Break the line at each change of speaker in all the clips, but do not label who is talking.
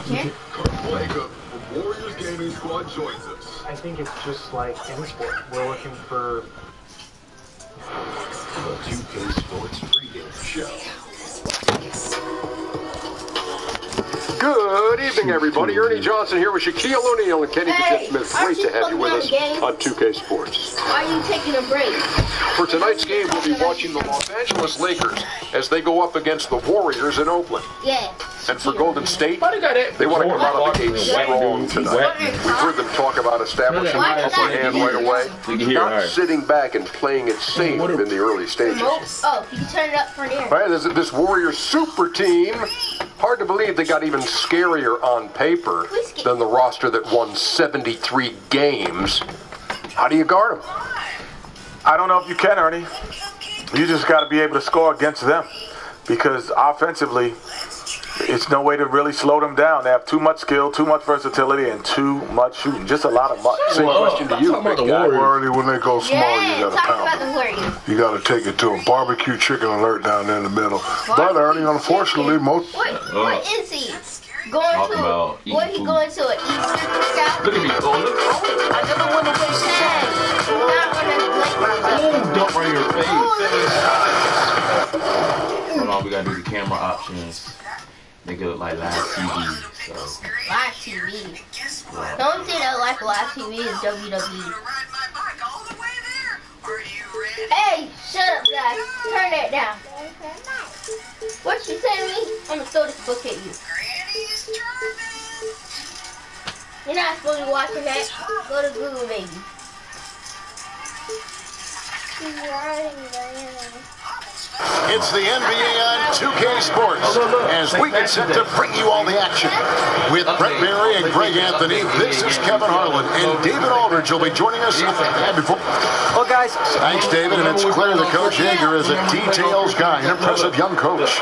Yeah.
Jacob from Warriors Gaming Squad joins us.
I think it's just like any sport. We're looking for
The 2K Sports pregame show. Good evening, everybody. Ernie Johnson here with Shaquille O'Neal and Kenny Smith. Great to have you with us on 2K Sports.
Why are you taking a break?
For tonight's game, we'll be watching the Los Angeles Lakers as they go up against the Warriors in Oakland.
Yeah.
And for Golden State, they want to come out of the gate strong tonight. You've heard them talk about establishing the upper hand right away, not sitting back and playing it safe in the early stages.
Oh, you can turn it up for there.
Right, this Warriors super team. Hard to believe they got even scarier on paper than the roster that won 73 games. How do you guard them?
I don't know if you can, Ernie. You just got to be able to score against them because offensively, it's no way to really slow them down. They have too much skill, too much versatility, and too much shooting. Just a lot of much.
Same question to you, big guy.
Warriors, when they go small, you got to
talk about
pound
the
them.
Warriors.
You got to take it to a barbecue chicken alert down there in the middle. But Ernie, unfortunately, most.
What is he? Going to? What he going to? An Eastern Scout?
Look at me. Oh, look.
I never want to waste time. Not running
Oh, dump right in your face. Hold on, we got to do the camera options. Make it look like live TV. So.
Live TV. The only thing I like live TV is WWE. Hey, shut up, guys. Turn that down. What you say to me? I'm gonna throw this book at you. You're not supposed to be watching that. Go to Google, baby.
It's the NBA on 2K Sports as we get set to bring you all the action. With Brett Berry and Greg Anthony, this is Kevin Harlan, and David Aldridge will be joining us.
Well, guys.
Thanks, David, and it's clear that Coach Yeager is a details guy, an impressive young coach.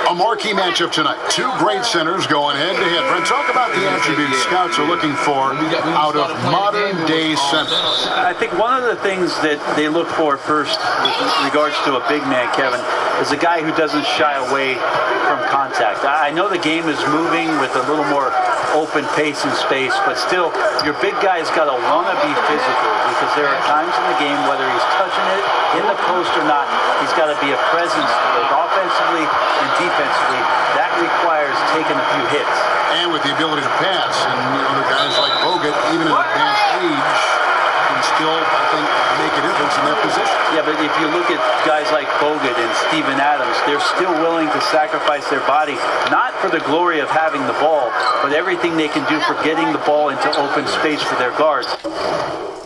A marquee matchup tonight. Two great centers going head-to-head. Brett, talk about the attributes scouts are looking for out of modern-day centers.
I think one of the things that they look for first with regards to a big man, Kevin, is a guy who doesn't shy away from contact. I know the game is moving with a little more open pace and space, but still, your big guy's got to want to be physical because there are times in the game, whether he's touching it in the post or not, he's got to be a presence both offensively and defensively. That requires taking a few hits.
And with the ability to pass, and the guys like Bogut, even at advanced age, can still, I think, make a difference in their position.
Yeah, but if you look at guys like Bogut and Steven Adams, they're still willing to sacrifice their body, not for the glory of having the ball, but everything they can do for getting the ball into open space for their guards.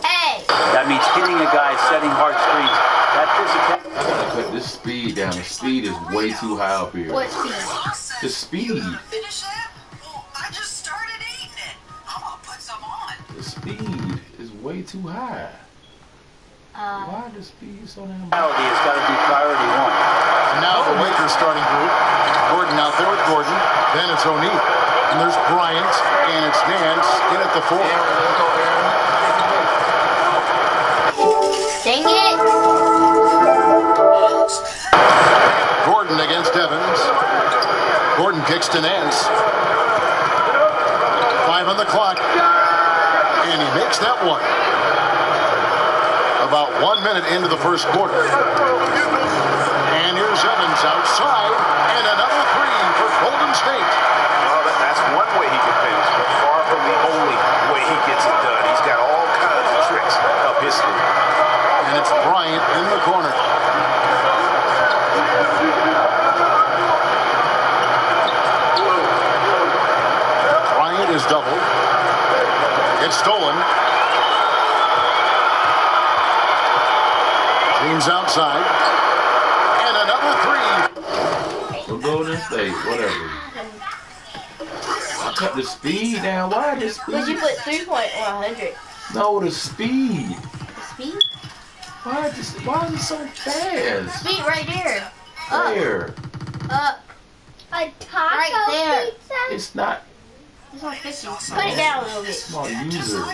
Hey!
That means hitting a guy, setting hard screens. That physicality.
I gotta cut this speed down. The speed is way too high up here.
What speed?
The speed.
Finish that? Well, I just started eating it. I'm gonna put some on.
The speed is way too high. Why the speed so damn high?
It's got to be priority one.
And now the Lakers starting group. Gordon out there with Gordon. Then it's O'Neal. And there's Bryant. And it's Nance in at the 4.
Dang it!
Gordon against Evans. Gordon kicks to Nance. 5 on the clock. And he makes that one. About 1 minute into the first quarter. And here's Evans outside. And another 3 for Golden State.
Well, that's one way he can finish, but far from the only way he gets it done. He's got all kinds of tricks up his sleeve.
And it's Bryant in the corner. Bryant is doubled. It's stolen. James outside. And another 3.
So Golden State, whatever. I cut the speed down. Why the speed?
Would you put 3 point or 100?
No, the speed.
The speed?
Why is it so fast?
Speed right there. Up.
Where?
Up.
A taco
Right there.
pizza?
It's not.
It's on 50. Put it down a little bit.
Small user.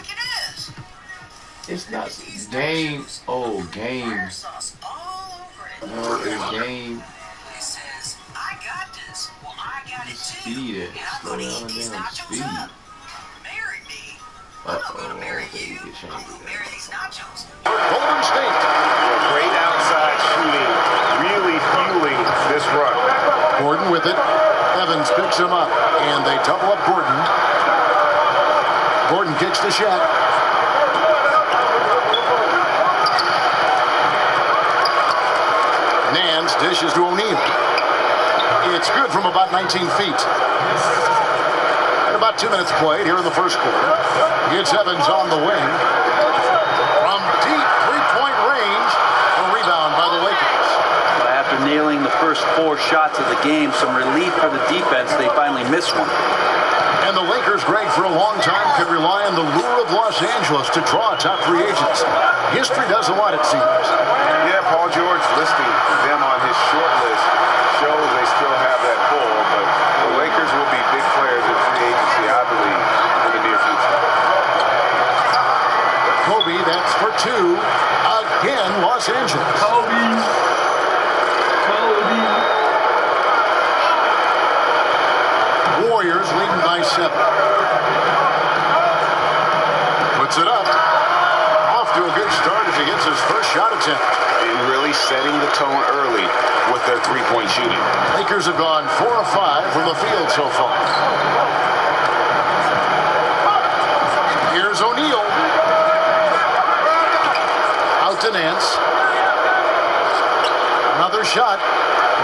It's not game. Oh, game. No, it's game.
He says, I got this. Well, I got
Speed it. Slow down the damn speed. Uh-oh, okay, we can change it.
Golden State.
Great outside shooting, really fueling this run.
Gordon with it. Evans picks him up, and they double up Gordon. Gordon kicks to Shaq. Nance dishes to O'Neal. It's good from about 19 feet. And about 2 minutes played here in the first quarter. It's Evans on the wing. From deep three-point range, a rebound by the Lakers.
After nailing the first 4 shots of the game, some relief for the defense, they finally missed one.
And the Lakers, Greg, for a long time could rely on the lure of Los Angeles to draw top free agents. History does a lot, it seems.
Yeah, Paul George listing them on his short list shows they still have that pull, but the Lakers will be big players in free agency, I believe, in the near future.
Kobe, that's for 2. Again, Los Angeles.
Kobe.
Warriors leading by 7. Puts it up. Off to a good start as he gets his first shot attempt.
And really setting the tone early with their three-point shooting.
Lakers have gone 4 of 5 from the field so far. Here's O'Neal. Out to Nance. Another shot.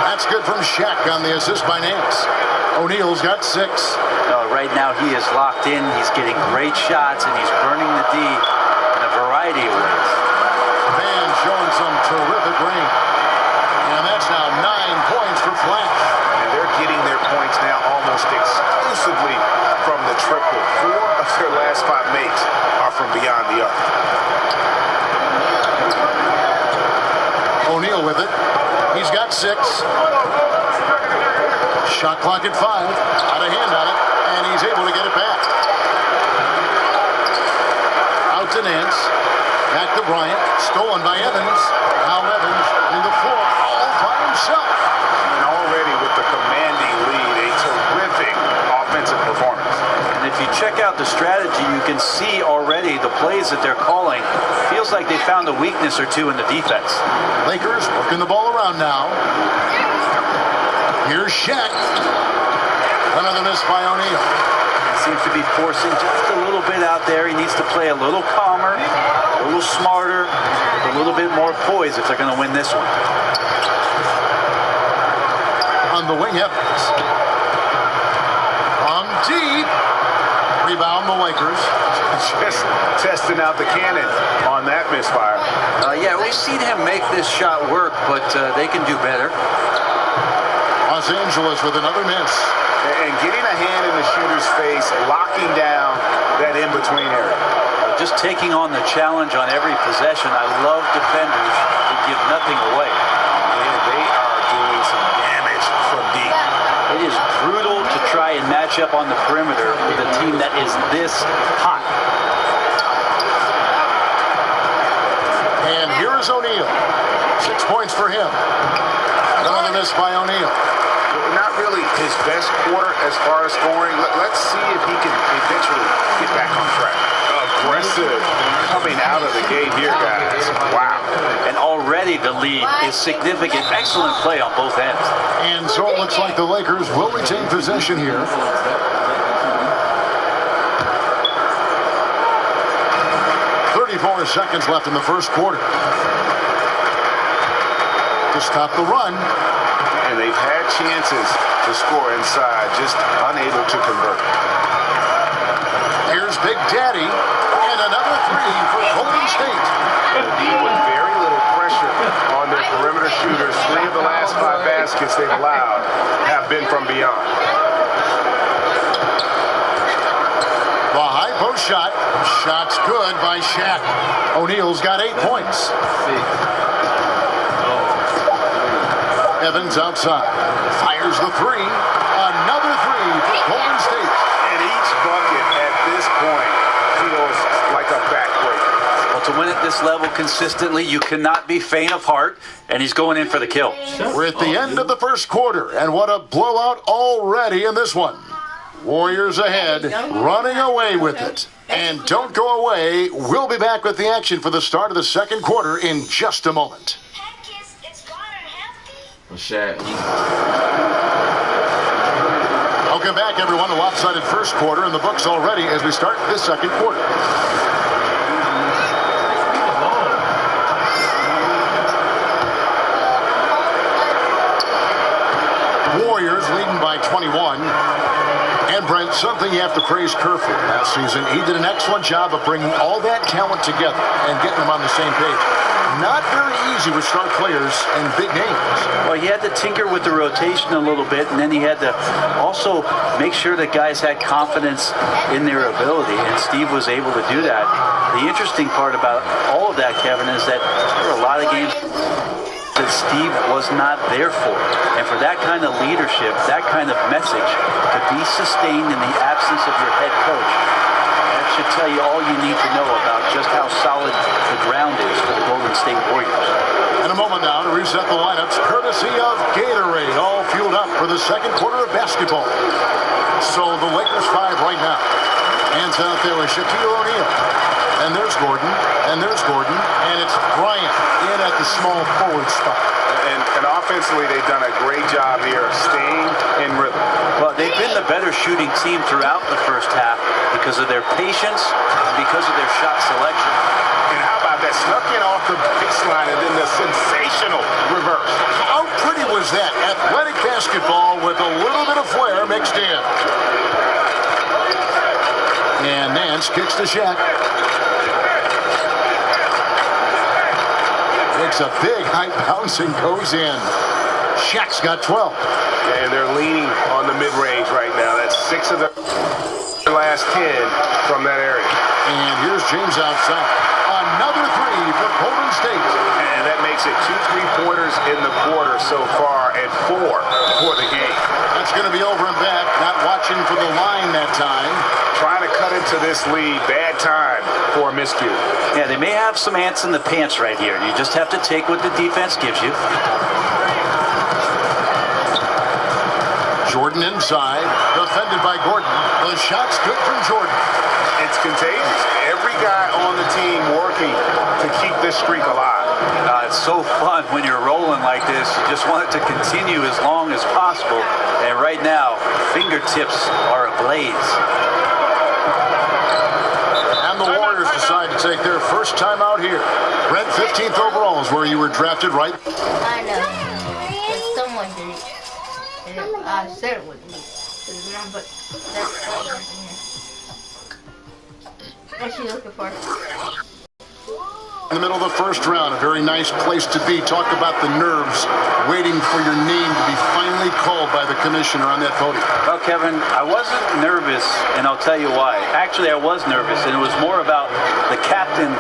That's good from Shaq on the assist by Nance. O'Neal's got 6.
Right now he is locked in. He's getting great shots, and he's burning the D in a variety of ways.
Man showing some terrific range. And that's now 9 points for Flash.
And they're getting their points now almost exclusively from the triple. 4 of their last 5 makes are from beyond the arc.
O'Neal with it. He's got 6. Shot clock at 5. Out of hand on it. And he's able to get it back. Out to Nance. Back to Bryant. Stolen by Evans. Now Evans in the floor all by himself.
And already with the commanding lead, a terrific offensive performance.
And if you check out the strategy, you can see already the plays that they're calling. Feels like they found a weakness or 2 in the defense.
Lakers working the ball around now. Here's Shaq. Another miss by O'Neal.
Seems to be forcing just a little bit out there. He needs to play a little calmer, a little smarter, a little bit more poise if they're going to win this one.
On the wing, Evans. From deep. Rebound the Lakers.
Just testing out the cannon on that misfire.
Yeah, we've seen him make this shot work, but they can do better.
Los Angeles with another miss.
And getting a hand in the shooter's face, locking down that in-between area.
Just taking on the challenge on every possession. I love defenders who give nothing away.
And they are doing some damage from deep.
It is brutal to try and match up on the perimeter with a team that is this hot.
And here is O'Neal. 6 points for him. Another miss by O'Neal.
Not really his best quarter as far as scoring. Let's see if he can eventually get back on track. Aggressive coming out of the gate here, guys. Wow.
And already the lead is significant. Excellent play on both ends.
And so it looks like the Lakers will retain possession here. 34 seconds left in the first quarter. To stop the run.
And they've had chances to score inside, just unable to convert.
Here's Big Daddy, and another 3 for Golden State.
Indeed, with very little pressure on their perimeter shooters, 3 of the last 5 baskets they've allowed have been from beyond.
The high post shot. Shot's good by Shaq. O'Neal's got 8 points. Evans outside. Fires the 3. Another 3 for Golden State.
And each bucket at this point feels like a backbreaker.
Well, to win at this level consistently, you cannot be faint of heart, and he's going in for the kill.
We're at the end of the first quarter, and what a blowout already in this one. Warriors ahead, running away with it. And don't go away. We'll be back with the action for the start of the second quarter in just a moment. Welcome back, everyone. A lopsided first quarter in the books already as we start this second quarter. Warriors leading by 21. And Brent, something you have to praise Kerr for last season. He did an excellent job of bringing all that talent together and getting them on the same page. Not very easy with star players and big names.
Well, he had to tinker with the rotation a little bit, and then he had to also make sure that guys had confidence in their ability, and Steve was able to do that. The interesting part about all of that, Kevin, is that there were a lot of games that Steve was not there for. And for that kind of leadership, that kind of message to be sustained in the absence of your head coach, that should tell you all you need to know about just how solid the ground is for the Golden State Warriors.
In a moment now to reset the lineups, courtesy of Gatorade, all fueled up for the second quarter of basketball. So the Lakers 5 right now. Hands out there with Shaquille O'Neal. And there's Gordon, and it's Bryant in at the small forward spot.
And offensively, they've done a great job here of staying in rhythm.
Well, they've been the better shooting team throughout the first half because of their patience and because of their shot selection.
And how about that? Snuck in off the baseline and then the sensational reverse.
How pretty was that? Athletic basketball with a little bit of flair mixed in. And Nance kicks to Shaq. Makes a big high bounce and goes in. Shaq's got 12.
And they're leaning on the mid-range right now. That's 6 of the last 10 from that area.
And here's James outside. Another 3 for Golden State.
And that makes it 2 3-pointers in the quarter so far and 4 for the game.
That's going to be over and back. Not watching for the line that time.
Trying to cut into this lead. Bad time for a miscue.
Yeah, they may have some ants in the pants right here. You just have to take what the defense gives you.
Jordan inside, defended by Gordon. The shot's good from Jordan.
It's contagious. Every guy on the team working to keep this streak alive.
It's so fun when you're rolling like this. You just want it to continue as long as possible. And right now, fingertips are ablaze.
And the Warriors decide to take their first time out here. Brent, 15th overall is where you were drafted, right?
I know. Someone did it. I said it wouldn't be. But that's what in here. What's she looking for?
In the middle of the first round, a very nice place to be. Talk about the nerves, waiting for your name to be finally called by the commissioner on that podium.
Well, Kevin, I wasn't nervous, and I'll tell you why. Actually, I was nervous, and it was more about the captain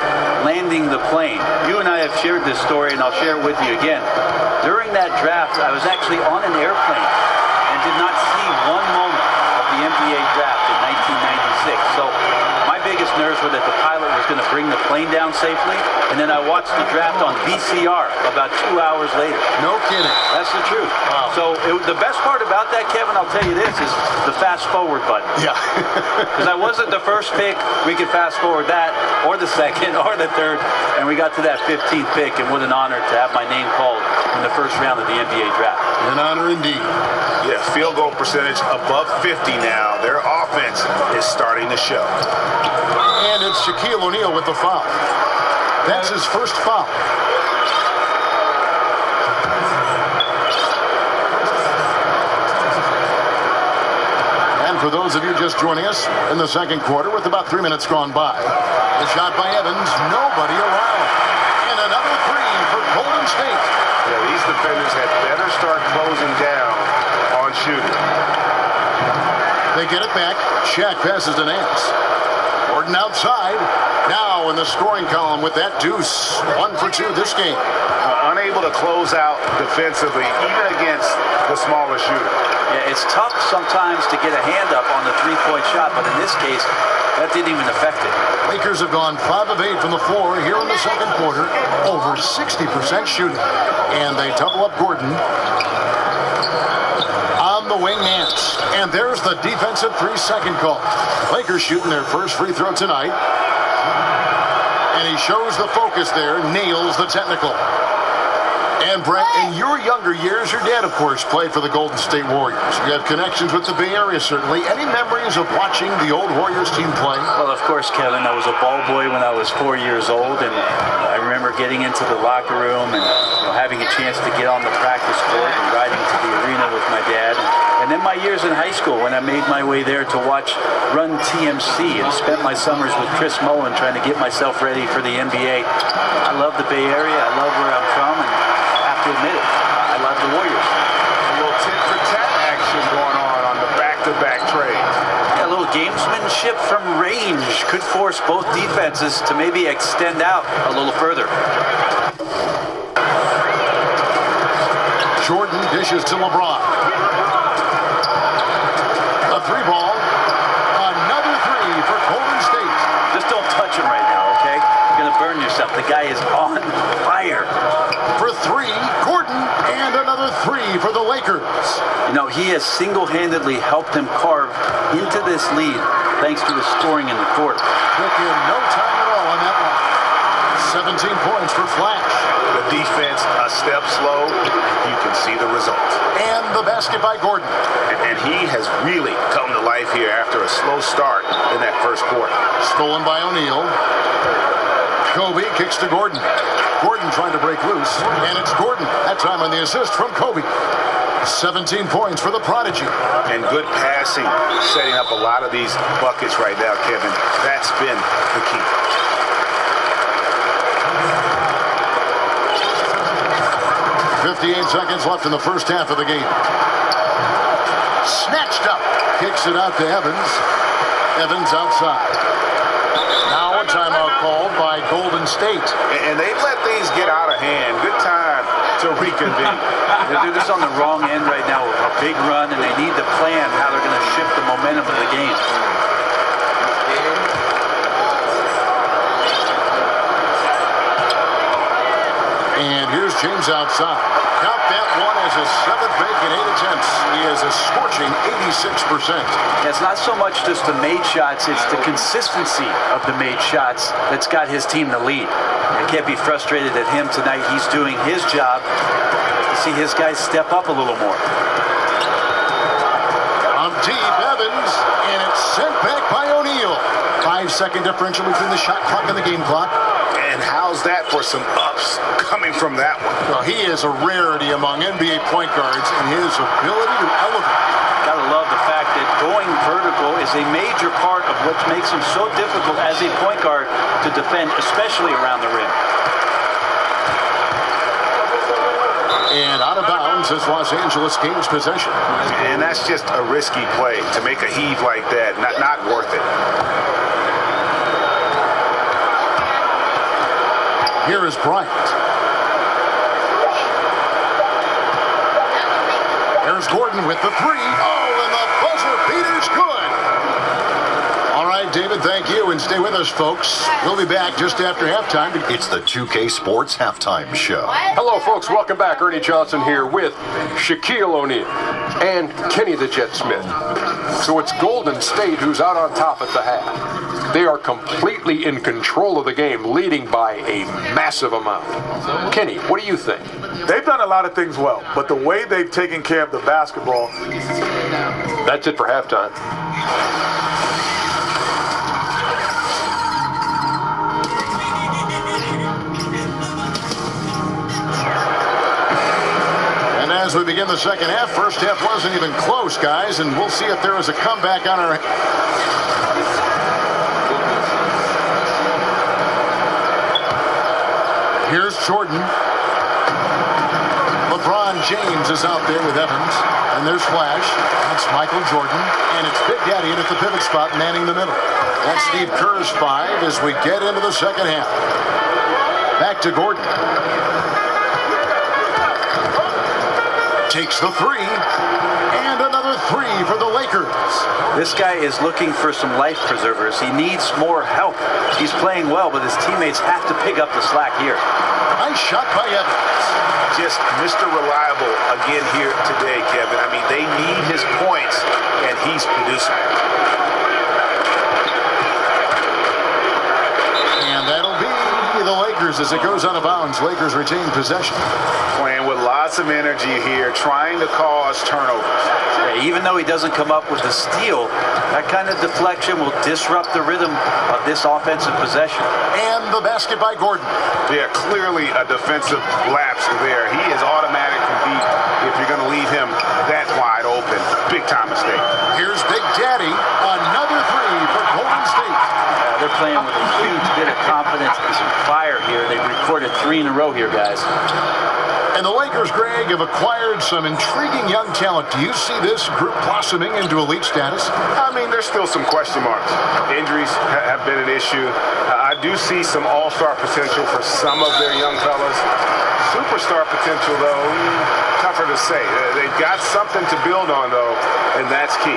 landing the plane. You and I have shared this story, and I'll share it with you again. During that draft, I was actually on an airplane and did not see one moment of the NBA draft in 1996. So my biggest nerves were that the pilot was going to bring the plane down safely, and then I watched the draft on VCR about 2 hours later.
No kidding.
That's the truth.
Wow.
So the best part about that, Kevin, I'll tell you this, is the fast forward button.
Yeah.
Because I wasn't the first pick. We could fast forward that, or the second, or the third, and we got to that 15th pick, and what an honor to have my name called in the first round of the NBA draft.
An honor indeed.
Yeah, field goal percentage above 50 now. Their offense is starting to show.
And it's Shaquille O'Neal with the foul. That's his first foul. And for those of you just joining us in the second quarter with about 3 minutes gone by, the shot by Evans, nobody around. And another 3 for Golden State.
Yeah, these defenders had better start closing down on shooting.
They get it back. Shaq passes to Nance. Gordon outside. Now in the scoring column with that deuce. 1 for 2 this game.
Unable to close out defensively, even against the smaller shooter.
Yeah, it's tough sometimes to get a hand up on the three-point shot, but in this case, that didn't even affect it.
Lakers have gone 5 of 8 from the floor here in the second quarter. Over 60% shooting. And they double up Gordon on the wing Nance. And there's the defensive 3-second call. Lakers shooting their first free throw tonight. And he shows the focus there, nails the technical. And Brett, in your younger years, your dad, of course, played for the Golden State Warriors. You have connections with the Bay Area, certainly. Any memories of watching the old Warriors team play?
Well, of course, Kevin. I was a ball boy when I was 4 years old, and I remember getting into the locker room and having a chance to get on the practice court and riding to the arena with my dad. And then my years in high school when I made my way there to watch Run TMC and spent my summers with Chris Mullen trying to get myself ready for the NBA. I love the Bay Area. I love where I'm from, and to admit it, I love the Warriors.
A little tit-for-tat action going on the back-to-back trades.
Yeah, a little gamesmanship from range could force both defenses to maybe extend out a little further.
Jordan dishes to LeBron. A 3-ball. Another 3 for Golden State.
Just don't touch him right now, okay? You're going to burn yourself. The guy is on fire.
For 3, Gordon, and another 3 for the Lakers.
He has single-handedly helped them carve into this lead thanks to his scoring in the quarter.
Took him no time at all on that one. 17 points for Flash.
The defense a step slow. You can see the result.
And the basket by Gordon.
And he has really come to life here after a slow start in that first quarter.
Stolen by O'Neal. Kobe kicks to Gordon. Gordon trying to break loose, and it's Gordon. That time on the assist from Kobe. 17 points for the Prodigy.
And good passing, setting up a lot of these buckets right now, Kevin. That's been the key.
.58 seconds left in the first half of the game. Snatched up. Kicks it out to Evans. Evans outside. Now a timeout called by Golden State.
And they've let things get out of hand. Good time to reconvene.
They're just on the wrong end right now with a big run, and they need to plan how they're going to shift the momentum of the game.
And here's James outside. Count that one as his 7th make in 8 attempts. He is a scorching 86%.
It's not so much just the made shots, it's the consistency of the made shots that's got his team the lead. I can't be frustrated at him tonight. He's doing his job to see his guys step up a little more.
On deep, Evans, and it's sent back by O'Neal. 5-second differential between the shot clock and the game clock.
And how's that for some ups coming from that one?
Well, he is a rarity among NBA point guards in his ability to elevate.
Gotta love the fact that going vertical is a major part of what makes him so difficult as a point guard to defend, especially around the rim.
And out of bounds is Los Angeles Kings possession.
And that's just a risky play to make a heave like that. Not worth it.
Here is Bryant. There's Gordon with the 3. Oh, and the buzzer beater's good. All right, David, thank you. And stay with us, folks. We'll be back just after halftime.
It's the 2K Sports Halftime Show.
Hello, folks. Welcome back. Ernie Johnson here with Shaquille O'Neal and Kenny the Jet Smith. So it's Golden State who's out on top at the half. They are completely in control of the game, leading by a massive amount. Kenny, what do you think?
They've done a lot of things well, but the way they've taken care of the basketball.
That's it for halftime.
And as we begin the second half, first half wasn't even close, guys, and we'll see if there is a comeback on our... Here's Jordan. LeBron James is out there with Evans. And there's Flash. That's Michael Jordan. And it's Big Daddy in at the pivot spot, manning the middle. That's Steve Kerr's 5 as we get into the second half. Back to Gordon. Takes the 3. And another 3 for the Lakers. Lakers.
This guy is looking for some life preservers. He needs more help. He's playing well, but his teammates have to pick up the slack here.
Nice shot by Evans.
Just Mr. Reliable again here today, Kevin. I mean, they need his points, and he's producing.
And that'll be the Lakers as it goes out of bounds. Lakers retain possession.
Playing with lots of energy here, trying to cause turnovers.
Yeah, even though he doesn't come up with a steal, that kind of deflection will disrupt the rhythm of this offensive possession.
And the basket by Gordon.
Yeah, clearly a defensive lapse there. He is automatically beat if you're going to leave him that wide open. Big time mistake.
Here's Big Daddy. Another three for Golden State.
They're playing with a huge bit of confidence and some fire here. They've recorded 3 in a row here, guys.
And the Lakers, Greg, have acquired some intriguing young talent. Do you see this group blossoming into elite status?
I mean, there's still some question marks. Injuries have been an issue. I do see some all-star potential for some of their young fellas. Superstar potential, though, tougher to say. They've got something to build on, though, and that's key.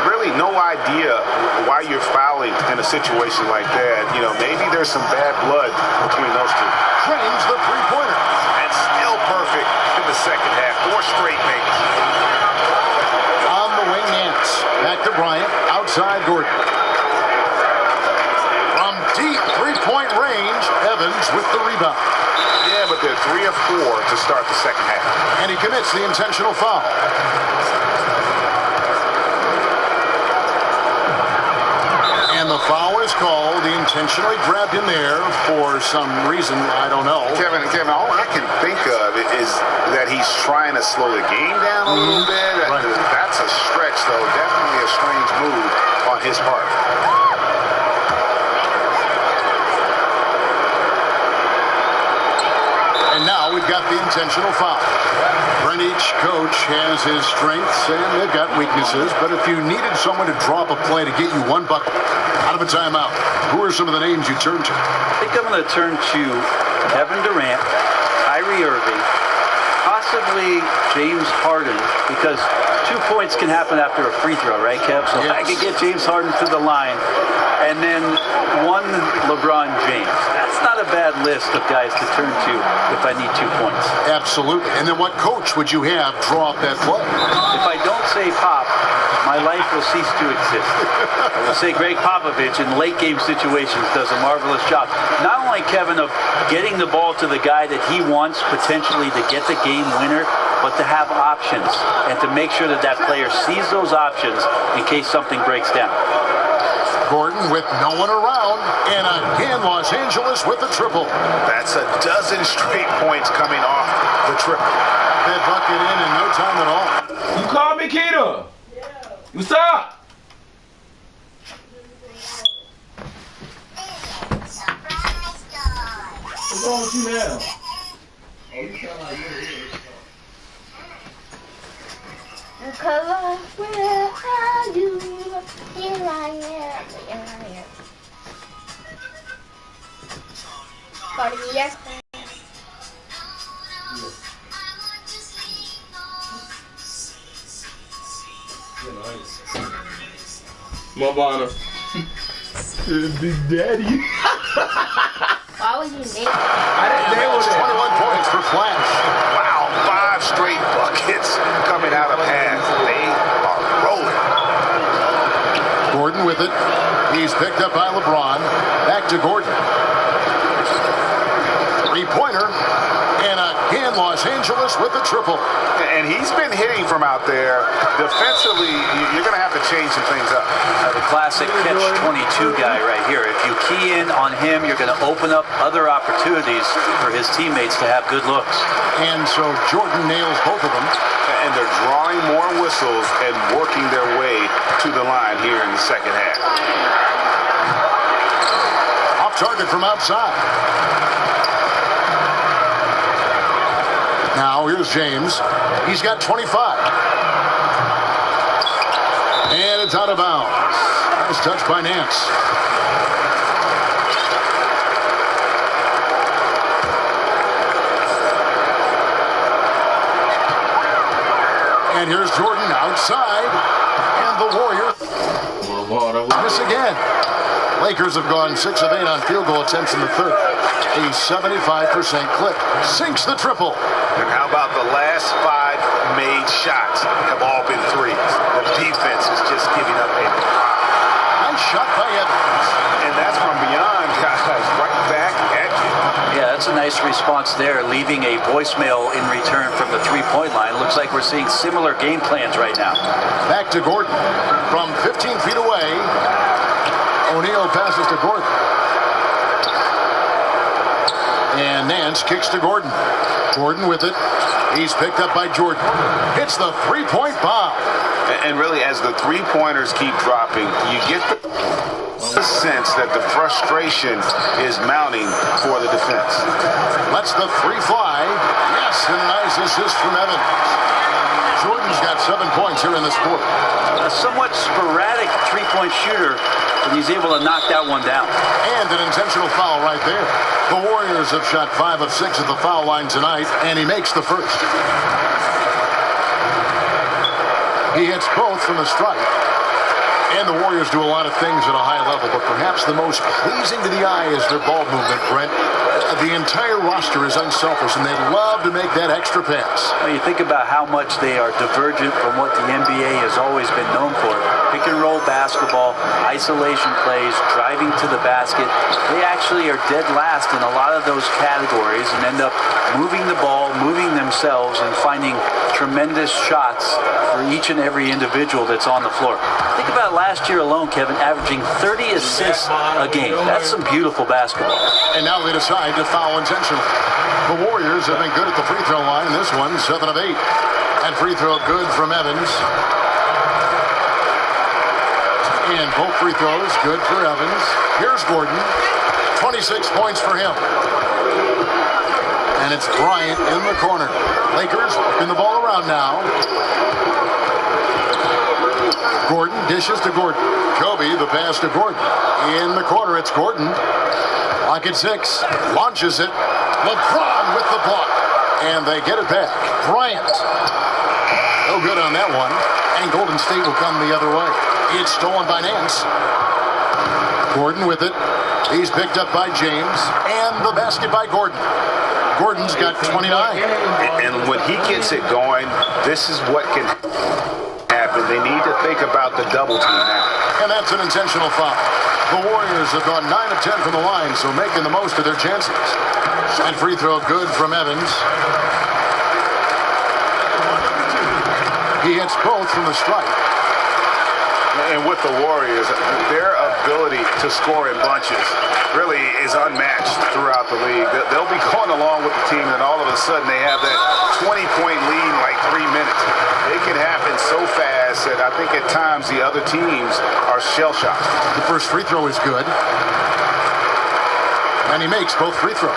Really no idea why you're fouling in a situation like that. You know, maybe there's some bad blood between those two.
Trains the three-pointer.
And still perfect in the second half. 4 straight makes.
On the wing, Nance. Back to Bryant. Outside Gordon. From deep three-point range, Evans with the rebound.
Yeah, but they're 3 of 4 to start the second half.
And he commits the intentional foul. And the foul is called. He intentionally grabbed him there for some reason. I don't know.
Kevin, all I can think of is that he's trying to slow the game down a little bit.
Right.
That's a stretch, though. Definitely a strange move on his part.
And now we've got the intentional foul. Each coach has his strengths and they've got weaknesses, but if you needed someone to drop a play to get you one bucket out of a timeout, who are some of the names you turn to?
I think I'm going to turn to Kevin Durant, Kyrie Irving, possibly James Harden, because 2 points can happen after a free throw, right, Kev? So
yes.
I could get James Harden to the line, and then one LeBron James. That's not a bad list of guys to turn to if I need 2 points.
Absolutely. And then what coach would you have draw up that play?
If I don't say Pop, my life will cease to exist. I will say Greg Popovich in late game situations does a marvelous job. Not only, Kevin, of getting the ball to the guy that he wants potentially to get the game winner, but to have options and to make sure that that player sees those options in case something breaks down.
Gordon with no one around, and again Los Angeles with the triple.
That's a dozen straight points coming off the triple.
That bucket in no time at all.
You called me, Keita? Yeah. What's up? What's wrong with you now? Oh, you sound like you're
Because I will have you. Here I am. Party, yes.
My Vonna. Big Daddy.
Why would you name it?
I didn't name it. 21 points for Flash.
Wow, 5 straight buckets coming out of hands. They are rolling.
Gordon with it. He's picked up by LeBron. Back to Gordon. Three-pointer. And again, Los Angeles with the triple.
And he's been hitting from out there. Defensively, you're going to have to change some things up.
The classic catch-22 guy right here. If you key in on him, you're going to open up other opportunities for his teammates to have good looks.
And so Jordan nails both of them.
And they're drawing more whistles and working their way to the line here in the second half.
Off target from outside. Now here's James. He's got 25. And it's out of bounds. Nice touch by Nance. And here's Jordan outside. And the miss again. Lakers have gone 6 of 8 on field goal attempts in the third. A 75% clip. Sinks the triple.
And how about the last 5 made shots have all been threes? The defense is just giving up a
nice shot by Evans.
And that's from beyond, guys, right back at you.
Yeah, that's a nice response there, leaving a voicemail in return from the three-point line. Looks like we're seeing similar game plans right now.
Back to Gordon. From 15 feet away, O'Neal passes to Gordon. And Nance kicks to Gordon. Gordon with it. He's picked up by Jordan. Hits the three-point bomb.
And really, as the three-pointers keep dropping, you get the sense that the frustration is mounting for the defense.
Lets the three fly. Yes, and a nice assist from Evans. Jordan's got 7 points here in this quarter.
A somewhat sporadic three-point shooter, but he's able to knock that one down.
And an intentional foul right there. The Warriors have shot 5 of 6 at the foul line tonight, and he makes the first. He hits both from the stripe. And the Warriors do a lot of things at a high level, but perhaps the most pleasing to the eye is their ball movement, Brent. The entire roster is unselfish, and they love to make that extra pass.
Well, you think about how much they are divergent from what the NBA has always been known for. Pick and roll basketball, isolation plays, driving to the basket. They actually are dead last in a lot of those categories and end up moving the ball, moving themselves, and finding tremendous shots for each and every individual that's on the floor. Think about last year alone, Kevin, averaging 30 assists a game. That's some beautiful basketball.
And now they decide to foul intentionally. The Warriors have been good at the free throw line. This one, 7 of 8. And free throw good from Evans. And both free throws good for Evans. Here's Gordon. 26 points for him. And it's Bryant in the corner. Lakers working the ball around now. Gordon dishes to Gordon. Kobe, the pass to Gordon. In the corner, it's Gordon. Lock at 6. Launches it. LeBron with the block. And they get it back. Bryant. No good on that one. And Golden State will come the other way. It's stolen by Nance. Gordon with it. He's picked up by James. And the basket by Gordon. Gordon's got 29.
And when he gets it going, this is what can happen. They need to think about the double team now.
And that's an intentional foul. The Warriors have gone 9 of 10 from the line, so making the most of their chances. And free throw good from Evans. He hits both from the stripe.
And with the Warriors, their ability to score in bunches really is unmatched throughout the league. They'll be going along with the team, and all of a sudden they have that 20-point lead in like 3 minutes. It can happen so fast that I think at times the other teams are shell-shocked.
The first free throw is good. And he makes both free throws.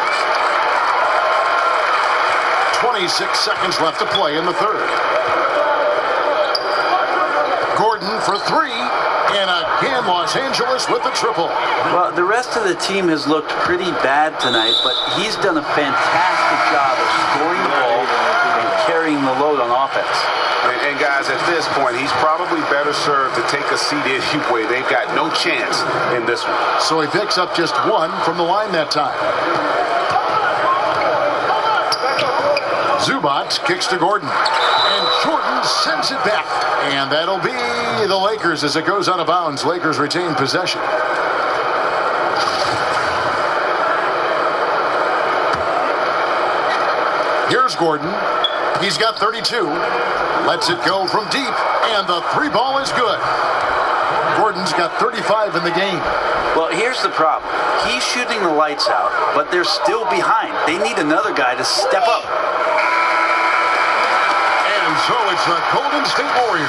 26 seconds left to play in the third. Gordon for 3, and again Los Angeles with the triple.
Well, the rest of the team has looked pretty bad tonight, but he's done a fantastic job of scoring the ball and carrying the load on offense.
And guys, at this point, he's probably better served to take a seat anyway. They've got no chance in this one.
So he picks up just 1 from the line that time. Zubac kicks to Gordon. And Jordan sends it back. And that'll be the Lakers as it goes out of bounds. Lakers retain possession. Here's Gordon. He's got 32. Lets it go from deep. And the 3 ball is good. Gordon's got 35 in the game.
Well, here's the problem. He's shooting the lights out, but they're still behind. They need another guy to step up.
So it's the Golden State Warriors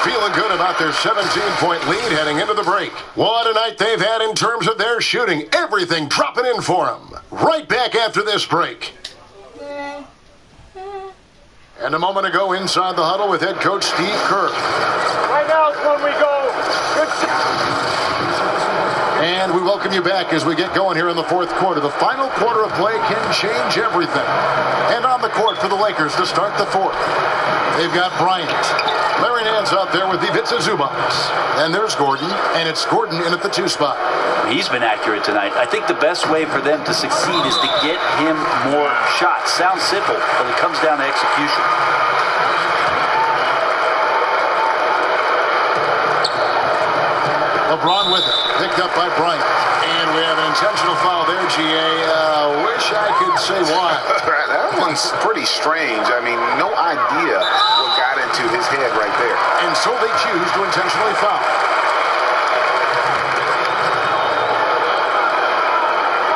feeling good about their 17-point lead heading into the break. What a night they've had in terms of their shooting. Everything dropping in for them. Right back after this break. And a moment ago inside the huddle with head coach Steve Kerr.
Right now is when we go. Good.
And we welcome you back as we get going here in the fourth quarter. The final quarter of play can change everything. And on the court for the Lakers to start the fourth, they've got Bryant. Larry Nance out there with Ivica Zubac. And there's Gordon, and it's Gordon in at the 2 spot.
He's been accurate tonight. I think the best way for them to succeed is to get him more shots. Sounds simple, but it comes down to execution.
LeBron with it, picked up by Bryant. And we have an intentional foul there, G.A. Wish I could say why.
That one's pretty strange. I mean, no idea what got into his head right there.
And so they choose to intentionally foul.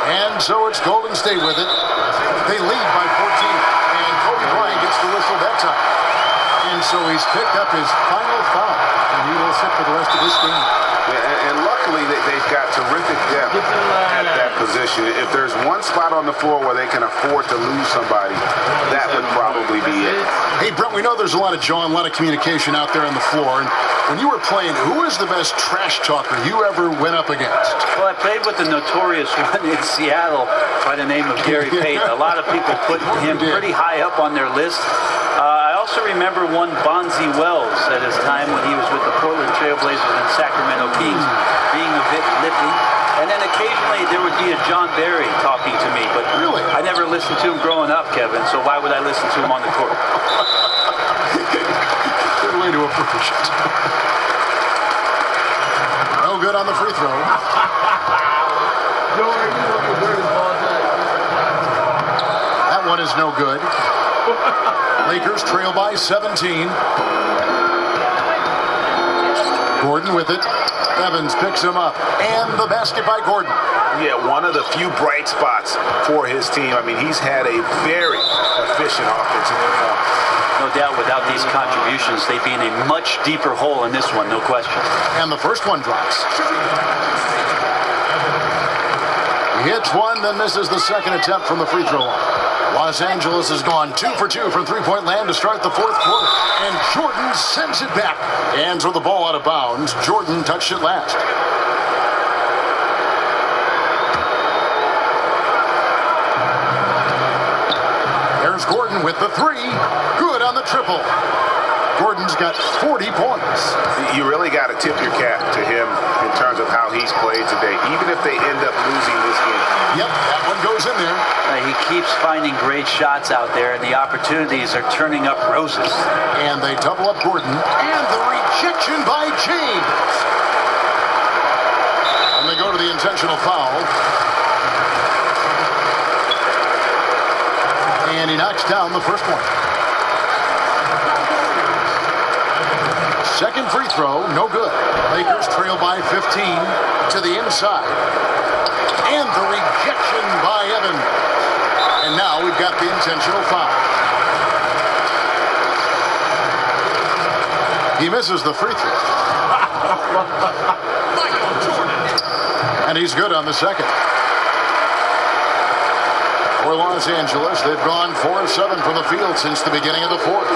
And so it's Golden State with it. They lead by 14. And Kobe Bryant gets the whistle that time. And so he's picked up his final foul. And he will sit for the rest of this game.
Yeah, and luckily they've got terrific depth at that position. If there's one spot on the floor where they can afford to lose somebody, that would probably be it.
Hey, Brent, we know there's a lot of John, a lot of communication out there on the floor. And when you were playing, who was the best trash talker you ever went up against?
Well, I played with the notorious one in Seattle by the name of Gary Payton. A lot of people put him pretty high up on their list. I also remember one Bonzi Wells at his time when he was with the Portland Trailblazers and Sacramento Kings, being a bit lippy. And then occasionally there would be a John Barry talking to me, but
really,
I never listened to him growing up, Kevin, so why would I listen to him on the court?
Good way to approach it. No good on the free throw. That one is no good. Lakers trail by 17. Gordon with it. Evans picks him up. And the basket by Gordon.
Yeah, one of the few bright spots for his team. I mean, he's had a very efficient offensive performance.
No doubt, without these contributions, they'd be in a much deeper hole in this one, no question.
And the first one drops. He hits one, then misses the second attempt from the free throw line. Los Angeles has gone 2 for 2 from three-point land to start the fourth quarter. And Jordan sends it back. And with the ball out of bounds, Jordan touched it last. There's Gordon with the 3. Good on the triple. Gordon's got 40 points.
You really got to tip your cap to him in terms of how he's played today, even if they end up losing this game.
Yep, that one goes in there.
He keeps finding great shots out there, and the opportunities are turning up roses.
And they double up Gordon. And the rejection by James. And they go to the intentional foul. And he knocks down the first one. Second free throw, no good. Lakers trail by 15 to the inside. And the rejection by Evans. And now we've got the intentional foul. He misses the free throw. And he's good on the second. For Los Angeles, they've gone 4 of 7 from the field since the beginning of the fourth.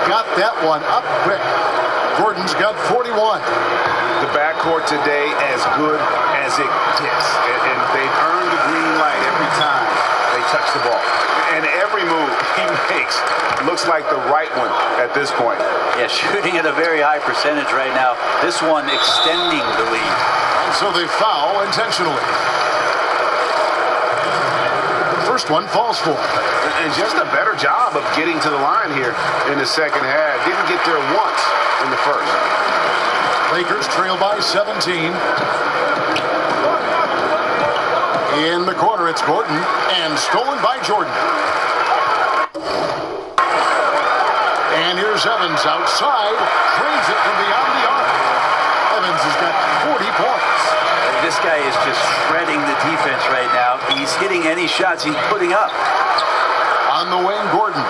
Got that one up quick. Gordon's got 41.
The backcourt today as good as it gets. And they've earned the green light every time they touch the ball. And every move he makes looks like the right one at this point.
Yeah, shooting at a very high percentage right now. This one extending the lead.
And so they foul intentionally. First one falls for.
And just a better job of getting to the line here in the second half. Didn't get there once in the first.
Lakers trail by 17. In the corner, it's Gordon, and stolen by Jordan. And here's Evans outside, drains it from beyond the arc. Evans has got 40 points.
This guy is just shredding the defense right now. He's hitting any shots he's putting up.
On the wing, Gordon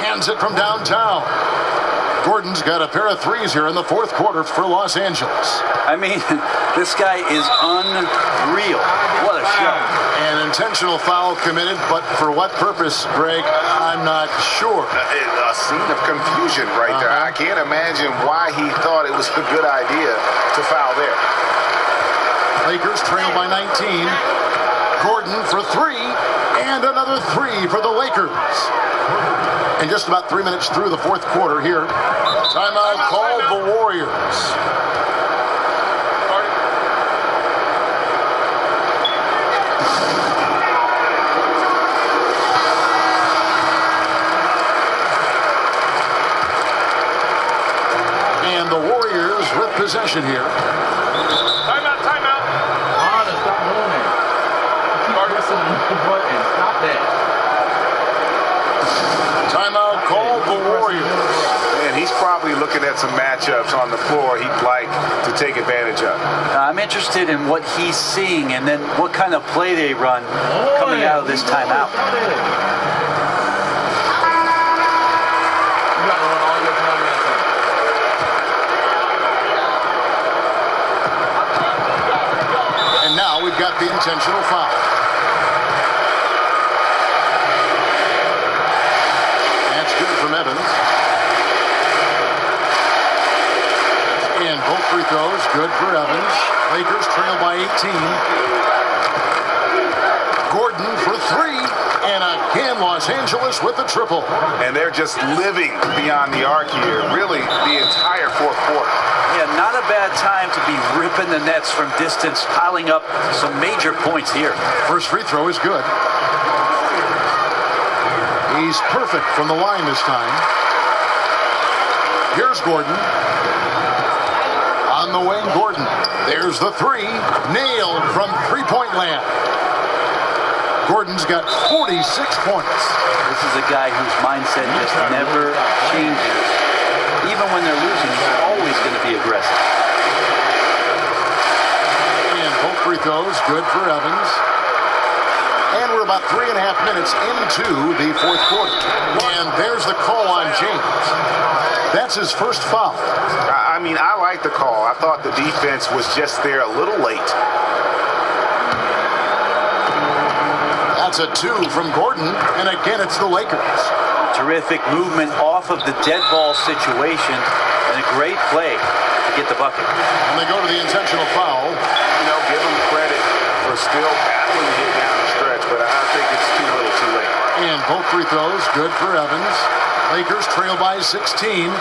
hands it from downtown. Gordon's got a pair of threes here in the fourth quarter for Los Angeles.
I mean, this guy is unreal. What a show.
An intentional foul committed, but for what purpose, Greg, I'm not sure.
A scene of confusion right there. I can't imagine why he thought it was a good idea to foul there.
Lakers trail by 19. Gordon for three, and another three for the Lakers. And just about 3 minutes through the fourth quarter here. Timeout called the Warriors. And the Warriors with possession here.
Timeout.
Vonna, stop doing that. Keep pressing the button. Stop that.
Timeout called the Warriors.
And he's probably looking at some matchups on the floor he'd like to take advantage of.
I'm interested in what he's seeing and then what kind of play they run coming out of this timeout.
You gotta run all your timeouts out.
And now we've got the intentional foul. That's good from Evans. And both free throws good for Evans. Lakers trail by 18. Gordon for three. And again, Los Angeles with the triple.
And they're just living beyond the arc here, really the entire fourth quarter.
Yeah, not a bad time to be ripping the nets from distance, piling up some major points here.
First free throw is good. He's perfect from the line this time. Here's Gordon. On the wing, Gordon. There's the three. Nailed from three-point land. Gordon's got 46 points.
This is a guy whose mindset just never changes. Even when they're losing, he's always going to be aggressive.
And both free throws good for Evans. And we're about 3.5 minutes into the fourth quarter. And there's the call on James. That's his first foul.
I mean, I like the call. I thought the defense was just there a little late.
That's a two from Gordon. And again, it's the Lakers.
Terrific movement off of the dead ball situation and a great play to get the bucket.
And they go to the intentional foul.
You know, give them credit for still battling here down the stretch, but I think it's too little too late.
And both free throws good for Evans. Lakers trail by 16.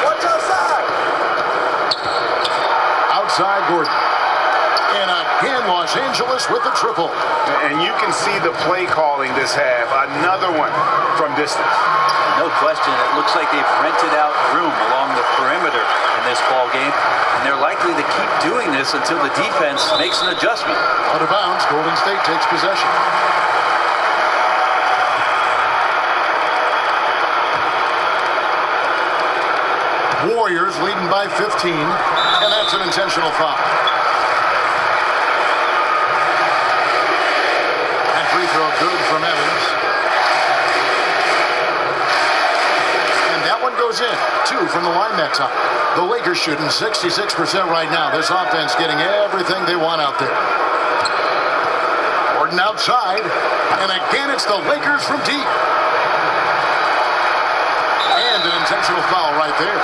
Watch outside.
Outside Gordon. And again, Los Angeles with the triple.
And you can see the play calling this half. Another one from distance.
No question. It looks like they've rented out room along the perimeter in this ball game. And they're likely to keep doing this until the defense makes an adjustment.
Out of bounds, Golden State takes possession. Warriors leading by 15. And that's an intentional foul. Free throw good from Evans. And that one goes in. Two from the line that time. The Lakers shooting 66% right now. This offense getting everything they want out there. Gordon outside. And again, it's the Lakers from deep. And an intentional foul right there.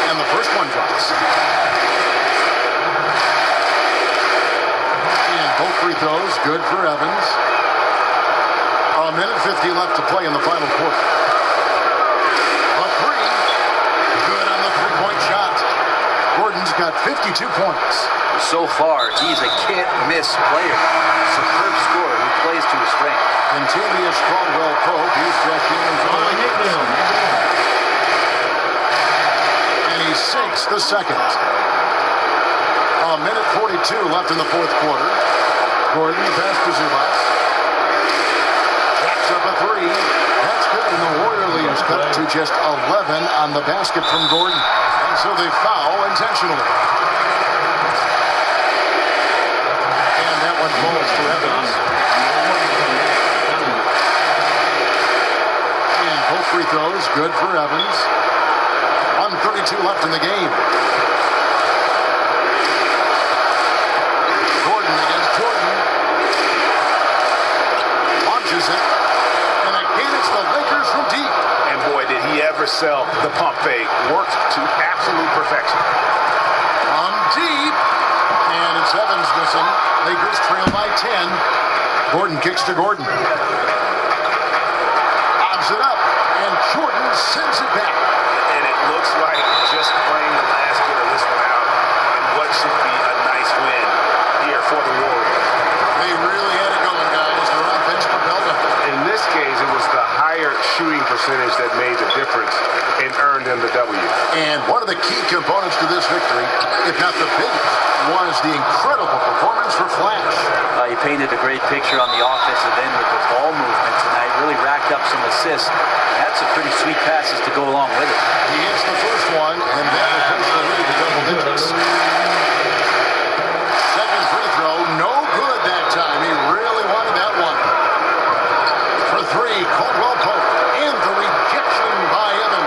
And the first one drops. Both free throws, good for Evans. A minute 50 left to play in the final quarter. A three, good on the three-point shot. Gordon's got 52 points.
So far, he's a can't-miss player. Superb scorer who plays to his strength.
And Tavius Caldwell-Pope, he's checked in for the Lakers. And he sinks the second. A minute 42 left in the fourth quarter. Gordon, the pass to Zubac. Jacks up a three. That's good, and the Warrior leads cut to just 11 on the basket from Gordon. And so they foul intentionally. And that one falls for Evans. And both free throws, good for Evans. 1:32 left in the game. It. And again, it's the Lakers from deep.
And boy, did he ever sell the pump fake. Worked to absolute perfection.
Gordon kicks to Gordon. Lobs it up, and Jordan sends it back.
And it looks like just playing the last bit of this one out in what should be a nice win here for the Warriors.
They really had it going, guys. Their offense propelled them.
In this case, it was the higher shooting percentage that made the difference and earned them the W.
And one of the key components to this victory, if not the biggest, was the incredible performance for Flash.
He painted a great picture on the offensive end with the ball movement tonight. Really racked up some assists. Had some pretty sweet passes to go along with it.
He hits the first one, and that will push the lead to double digits. Second free throw, no good that time. He really wanted that one. For three, Caldwell Pope, and the rejection by Evan.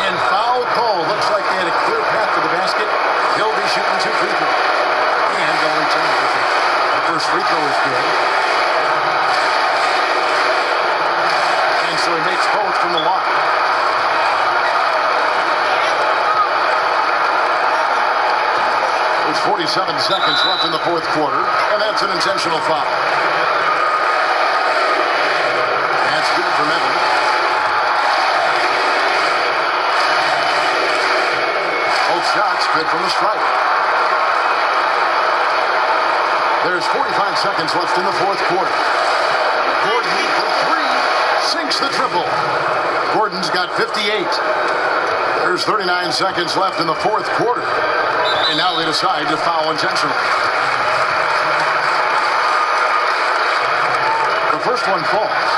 And foul call. Looks like they had a clear path to the basket. He'll be shooting 2 free throws. And they'll return it. The first free throw is good. And so he makes both from the line. There's 47 seconds left in the fourth quarter, and that's an intentional foul. That's good for Evan. Both shots good from the strike. There's 45 seconds left in the fourth quarter. Gordon for three, sinks the triple. Gordon's got 58. There's 39 seconds left in the fourth quarter. And now they decide to foul intentionally. The first one falls.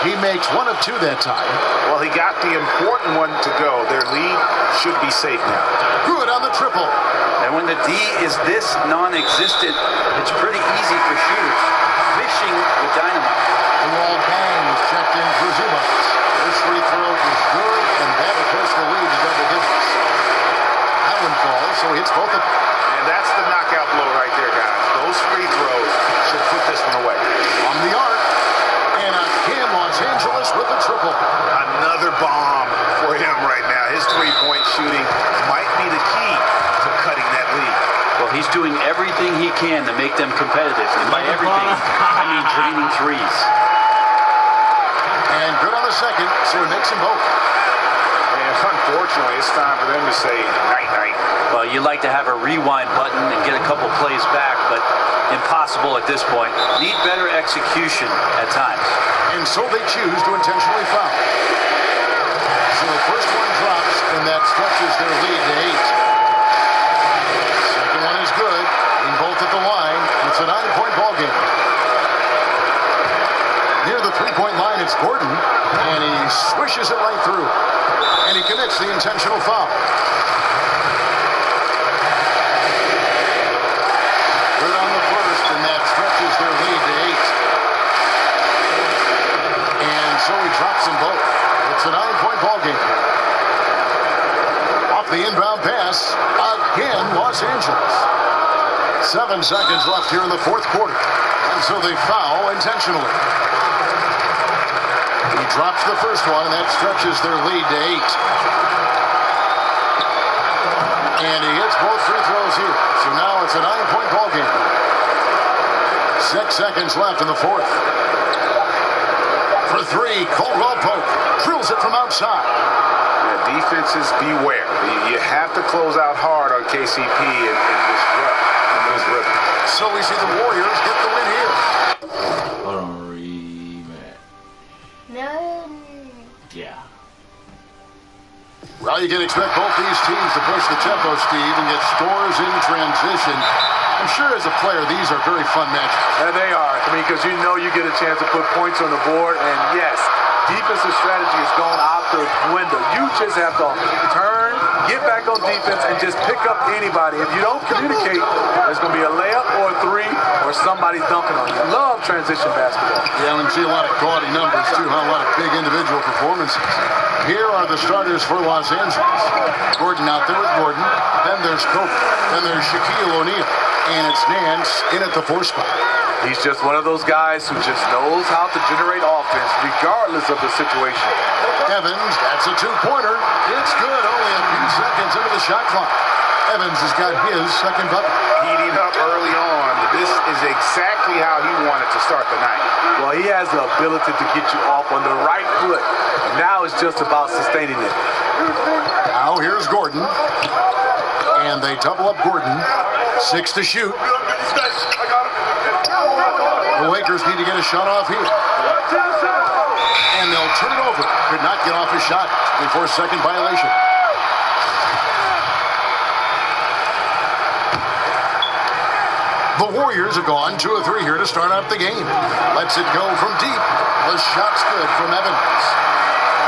He makes 1 of 2 that time.
Well, he got the important one to go. Their lead should be safe now.
Good on the triple.
And when the D is this non-existent, it's pretty easy for shooters. Fishing with dynamite.
The wall bang was checked in for Zubac. This free throw is good, and that will push the lead to double digits. That one falls, so he hits both of them.
And that's the knockout blow right there, guys. Those free throws should put this one away.
On the arc, and again, Los Angeles with a triple.
Another bomb for him right now. His three-point shooting might be the key to cutting that lead.
Well, he's doing everything he can to make them competitive. And by everything, I mean draining threes.
And good on the second, so he makes them both.
And unfortunately, it's time for them to say night-night.
Well, you'd like to have a rewind button and get a couple plays back, but impossible at this point. Need better execution at times.
And so they choose to intentionally foul. So the first one drops, and that stretches their lead to 8. Second one is good, and both at the line. It's a 9-point ball game. Near the three-point line, it's Gordon, and he swishes it right through. And he commits the intentional foul. Good on the first, and that stretches their lead to 8. And so he drops them both. It's a 9-point ball game. Off the inbound pass, again, Los Angeles. 7 seconds left here in the fourth quarter. And so they foul intentionally. He drops the first one, and that stretches their lead to 8. And he hits both free throws here. So now it's a 9-point ball game. 6 seconds left in the fourth. For three, Caldwell Pope drills it from outside.
Yeah, defenses, beware. You have to close out hard on KCP and disrupt this rhythm.
So we see the Warriors get the win here.
Hold on, rematch.
No.
Yeah.
Well, you can expect both these teams to push the tempo, Steve, and get scores in transition. I'm sure as a player, these are very fun matches.
And they are. I mean, because you know you get a chance to put points on the board. And yes, defensive strategy is going out the window. You just have to turn, get back on defense, and just pick up anybody. If you don't communicate, there's going to be a layup or a three or somebody dunking on you. Love transition basketball.
Yeah, and we see a lot of gaudy numbers, too, huh? A lot of big individual performances. Here are the starters for Los Angeles. Gordon out there with Gordon. Then there's Kobe. Then there's Shaquille O'Neal. And it's Nance in at the 4 spot.
He's just one of those guys who just knows how to generate offense regardless of the situation.
Evans, that's a 2-pointer. It's good, only a few seconds into the shot clock. Evans has got his second bucket.
Heating up early on. This is exactly how he wanted to start the night.
Well, he has the ability to get you off on the right foot. Now it's just about sustaining it.
Now here's Gordon. And they double up Gordon. 6 to shoot. The Lakers need to get a shot off here. And they'll turn it over. Could not get off his shot before second violation. The Warriors have gone 2 of 3 here to start out the game. Lets it go from deep. The shot's good from Evans.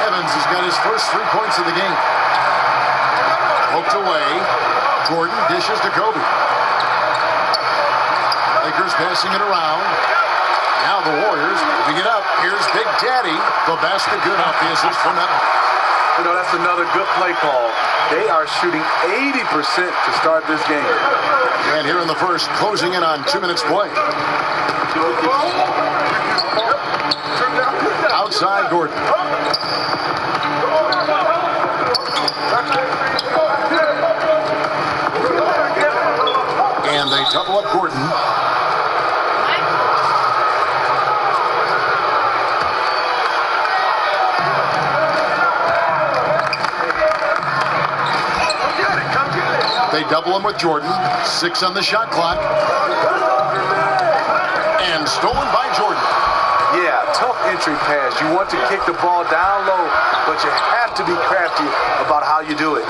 Evans has got his first 3 points of the game. Poked away. Gordon dishes to Kobe. Lakers passing it around. Now the Warriors moving it up. Here's Big Daddy. The basket good off the assist from Evans.
You know, that's another good play call. They are shooting 80% to start this game.
And here in the first, closing in on 2 minutes play. Outside Gordon. And they double up Gordon. They double him with Jordan. 6 on the shot clock. And stolen by Jordan.
Yeah, tough entry pass. You want to kick the ball down low, but you have to be crafty about how you do it.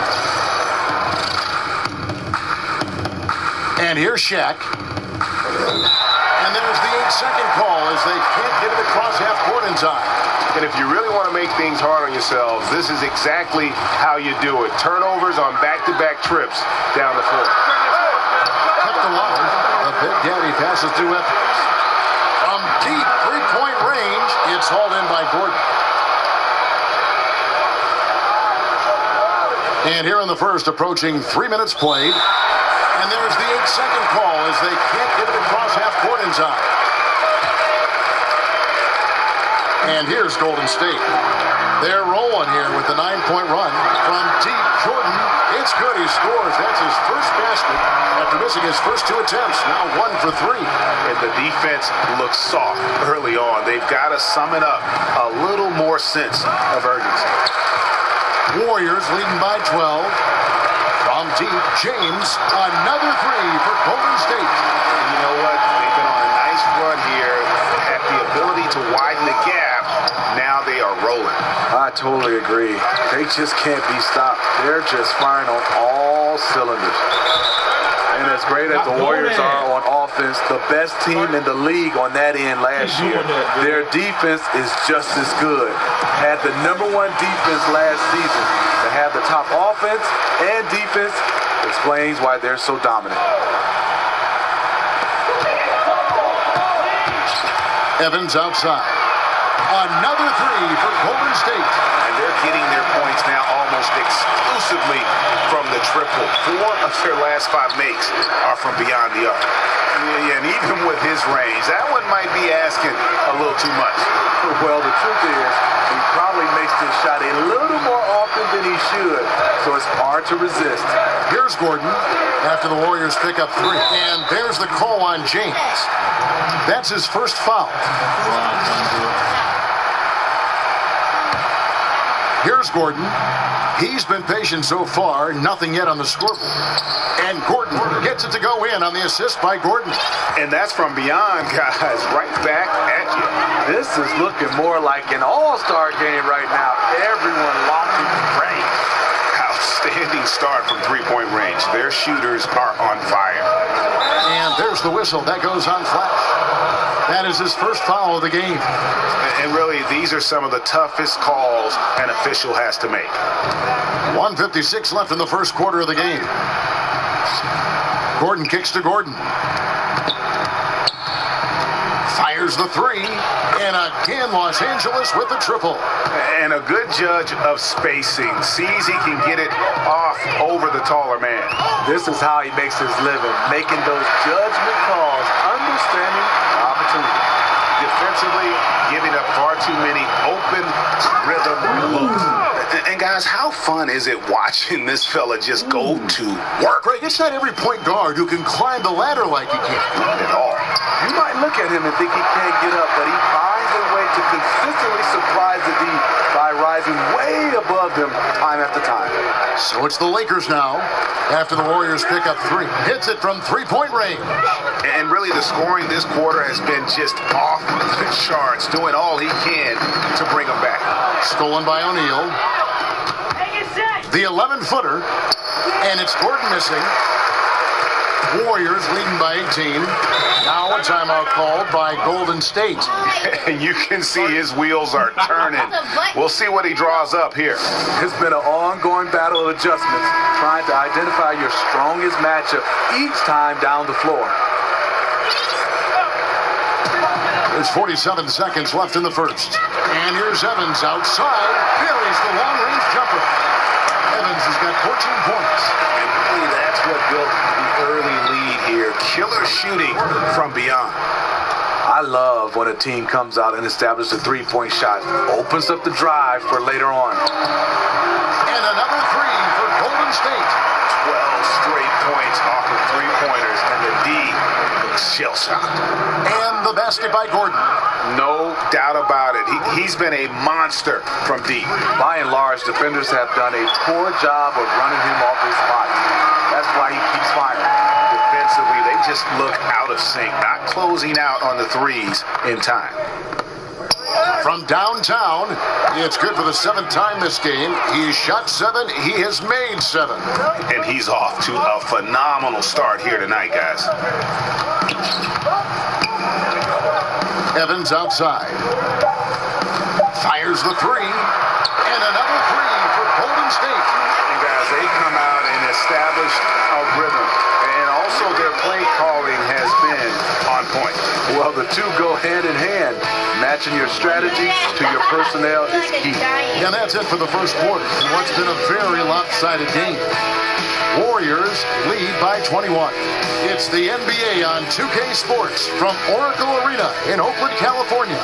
And here's Shaq. And there's the 8-second call as they can't get it across half court in time.
And if you really want to make things hard on yourselves, this is exactly how you do it. Turnovers on back-to-back trips down the floor.
Kept alive. The Big Daddy passes to Evans. From deep three-point range, it's hauled in by Gordon. And here in the first, approaching 3 minutes played. And there's the 8-second call as they can't get it across half court in time. And here's Golden State. They're rolling here with the 9-point run. From deep, Jordan, it's good. He scores. That's his first basket after missing his first 2 attempts. Now 1 for 3.
And the defense looks soft early on. They've got to sum it up. A little more sense of urgency.
Warriors leading by 12. From deep, James, another 3 for Golden State.
And you know what? They've been on a nice run here. Have the ability to widen the gap. Now they are rolling.
I totally agree. They just can't be stopped. They're just firing on all cylinders. And as great as the Warriors are on offense, the best team in the league on that end last year, their defense is just as good. Had the #1 defense last season. To have the top offense and defense explains why they're so dominant.
Evans outside. Another 3 for Golden State.
And they're getting their points now almost exclusively from the triple. 4 of their last 5 makes are from beyond the arc. And even with his range, that one might be asking a little too much.
Well, the truth is, he probably makes this shot a little more often than he should, so it's hard to resist.
Here's Gordon after the Warriors pick up 3. And there's the call on James. That's his first foul. Here's Gordon. He's been patient so far. Nothing yet on the scoreboard. And Gordon gets it to go in on the assist by Gordon.
And that's from beyond, guys. Right back at you.
This is looking more like an all-star game right now. Everyone locking the range.
Outstanding start from three-point range. Their shooters are on fire.
And there's the whistle. That goes on Flash. That is his first foul of the game.
And really, these are some of the toughest calls an official has to make.
1:56 left in the first quarter of the game. Gordon kicks to Gordon. Fires the 3. And again, Los Angeles with the triple.
And a good judge of spacing. Sees he can get it off over the taller man.
This is how he makes his living, making those judgment calls, understanding opportunity.
Defensively, giving up far too many open rhythm looks. And guys, how fun is it watching this fella just go to work?
Greg, it's not every point guard who can climb the ladder like he can.
Not at all.
You might look at him and think he can't get up, but he finds a way to consistently surprise the D by rising way above them time after time.
So it's the Lakers now, after the Warriors pick up 3. Hits it from three-point range.
And really, the scoring this quarter has been just off the charts, doing all he can to bring them back.
Stolen by O'Neal. The 11-footer, and it's Gordon missing. Warriors leading by 18. Now a timeout called by Golden State.
And you can see his wheels are turning. We'll see what he draws up here.
It's been an ongoing battle of adjustments, trying to identify your strongest matchup each time down the floor.
There's 47 seconds left in the first. And here's Evans outside. Buries the long-range jumper. Evans has got 14 points.
And really, that's what built the early lead here. Killer shooting from beyond.
I love when a team comes out and establishes a three-point shot. Opens up the drive for later on.
And another 3 for Golden State.
12 straight points off of three-pointers, and the D looks shell-shocked.
And the basket by Gordon.
No doubt about it. He's been a monster from deep.
By and large, defenders have done a poor job of running him off his spot. That's why he keeps firing.
Defensively, they just look out of sync, not closing out on the threes in time.
From downtown, it's good for the 7th time this game. He's shot 7. He has made 7.
And he's off to a phenomenal start here tonight, guys.
Evans outside. Fires the 3. And another 3 for Golden State.
And guys, they come out and establish a rhythm. And also their play calling has been on point.
Well, the two go hand in hand. Matching your strategy to your personnel is key.
And that's it for the first quarter in what's been a very lopsided game. Warriors lead by 21. It's the NBA on 2K Sports from Oracle Arena in Oakland, California.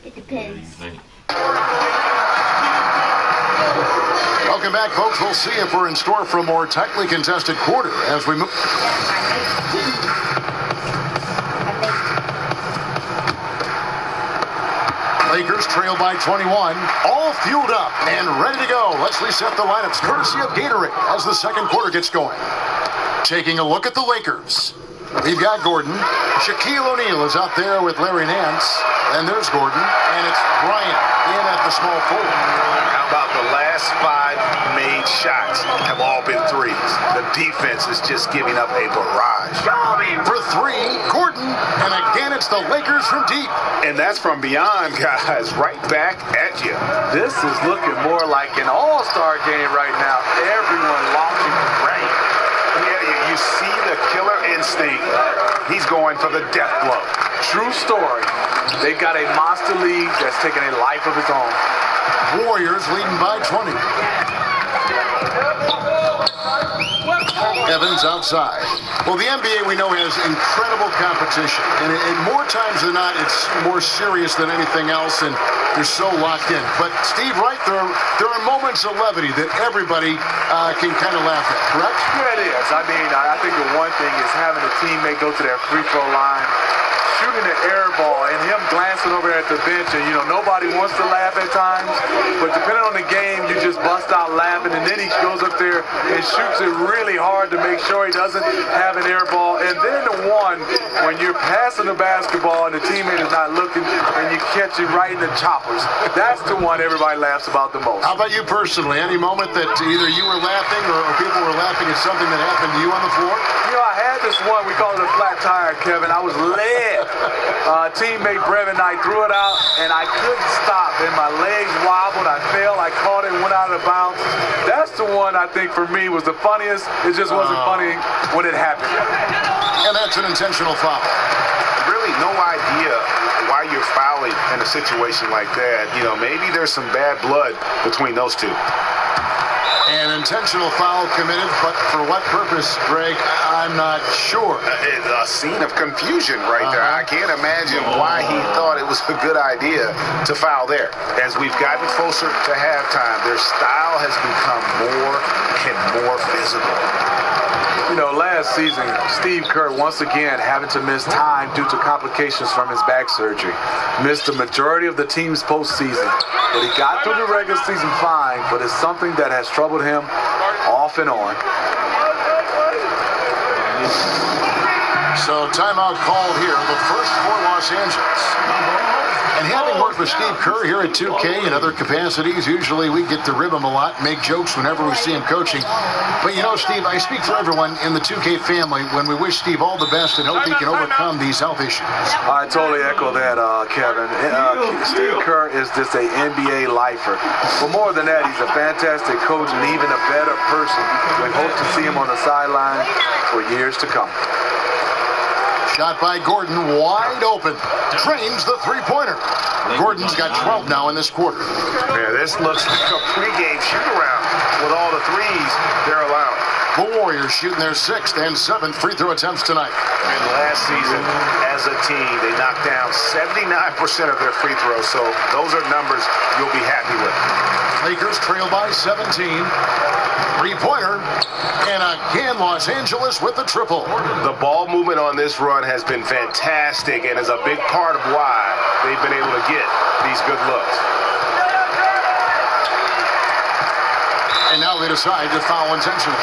It depends.
Welcome back, folks. We'll see if we're in store for a more tightly contested quarter as we move. Lakers trail by 21, all fueled up and ready to go. Let's reset the lineups courtesy of Gatorade as the second quarter gets going. Taking a look at the Lakers. We've got Gordon. Shaquille O'Neal is out there with Larry Nance. And there's Gordon. And it's Bryant in at the small forward.
How about the last 5 made shots have all been threes? The defense is just giving up a barrage.
For 3, Gordon. And again, it's the Lakers from deep.
And that's from beyond, guys. Right back at you.
This is looking more like an all-star game right now. Everyone launching the rain.
Yeah, you see the killer instinct. He's going for the death blow.
True story. They've got a monster league that's taking a life of its own.
Warriors leading by 20. Evans outside. Well, the NBA we know has incredible competition, and more times than not, it's more serious than anything else, and they're so locked in. But Steve, right, there are moments of levity that everybody can kind of laugh at, correct?
Yeah, it is. I mean, I think the one thing is having a teammate go to their free throw line, shooting an air ball, and him glancing over at the bench, and, you know, nobody wants to laugh at times, but depending on the game, you just bust out laughing, and then he goes up there and shoots it really hard to make sure he doesn't have an air ball. And then the one, when you're passing the basketball and the teammate is not looking, and you catch it right in the choppers, that's the one everybody laughs about the most.
How about you personally? Any moment that either you were laughing or people were laughing at something that happened to you on the floor?
You know, I had this one, we call it a flat tire, Kevin. I was led. Teammate Brevin Knight threw it out, and I couldn't stop. And my legs wobbled. I fell. I caught it, went out of bounds. That's the one I think for me was the funniest. It just wasn't funny when it happened.
And that's an intentional foul.
Really no idea why you're fouling in a situation like that. You know, maybe there's some bad blood between those two.
An intentional foul committed, but for what purpose, Greg? I'm not sure.
A scene of confusion right there. I can't imagine why he thought it was a good idea to foul there. As we've gotten closer to halftime, their style has become more and more physical.
You know, last season, Steve Kerr once again having to miss time due to complications from his back surgery. Missed the majority of the team's postseason. But he got through the regular season fine, but it's something that has troubled him off and on.
So timeout called here, the first for Los Angeles. And having worked with Steve Kerr here at 2K in other capacities, usually we get to rib him a lot, make jokes whenever we see him coaching. But you know, Steve, I speak for everyone in the 2K family when we wish Steve all the best and hope he can overcome these health issues.
I totally echo that, Kevin. Steve Kerr is just an NBA lifer. But more than that, he's a fantastic coach and even a better person. We hope to see him on the sideline for years to come.
Shot by Gordon, wide open. Drains the three-pointer. Gordon's got 12 now in this quarter.
Yeah, this looks like a pregame shoot-around with all the threes they're allowing.
The Warriors shooting their 6th and 7th free throw attempts tonight.
And last season, as a team, they knocked down 79% of their free throws, so those are numbers you'll be happy with.
Lakers trail by 17. Three-pointer, and again Los Angeles with the triple.
The ball movement on this run has been fantastic and is a big part of why they've been able to get these good looks.
And now they decide to foul intentionally.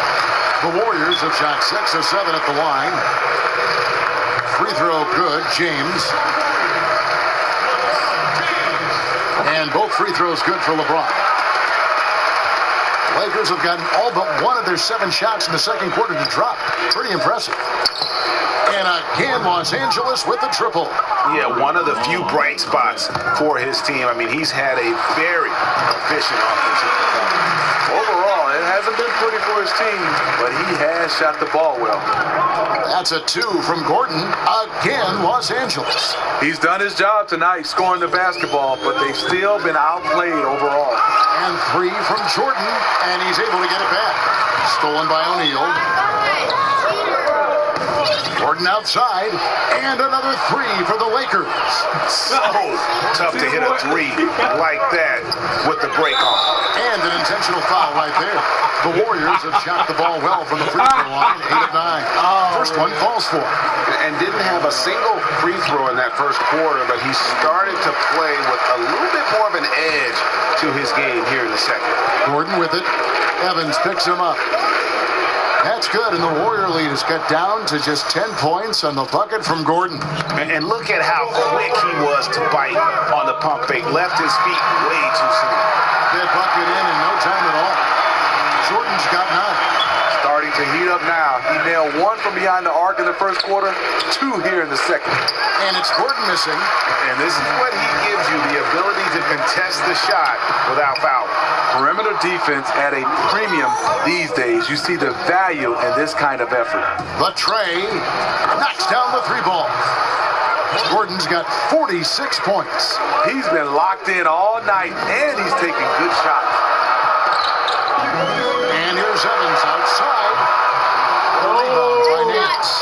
The Warriors have shot 6 of 7 at the line. Free throw good, James. And both free throws good for LeBron. Lakers have gotten all but one of their 7 shots in the second quarter to drop. Pretty impressive. And again, Los Angeles with the triple.
Yeah, one of the few bright spots for his team. I mean, he's had a very efficient offensive performance.
Overall, it hasn't been pretty for his team, but he has shot the ball well.
That's a 2 from Gordon. Again, Los Angeles.
He's done his job tonight scoring the basketball, but they've still been outplayed overall.
And 3 from Jordan, and he's able to get it back. Stolen by O'Neal. Jordan outside, and another 3 for the Lakers.
So tough to hit a 3 like that with the break on.
And an intentional foul right there. The Warriors have shot the ball well from the free throw line, 8 of 9. First one falls for him.
And didn't have a single free throw in that first quarter, but he started to play with a little bit more of an edge to his game here in the second.
Gordon with it. Evans picks him up. That's good, and the Warrior lead is cut down to just 10 points on the bucket from Gordon.
And look at how quick he was to bite on the pump fake. Left his feet way too soon.
That bucket in no time at all. Jordan's got 9.
Starting to heat up now. He nailed 1 from behind the arc in the first quarter, 2 here in the second.
And it's Gordon missing.
And this is what he gives you, the ability to contest the shot without fouling.
Perimeter defense at a premium these days. You see the value in this kind of effort.
But Trey knocks down the 3 ball. Gordon's got 46 points.
He's been locked in all night, and he's taking good shots.
And here's Evans outside. The rebound by Nance.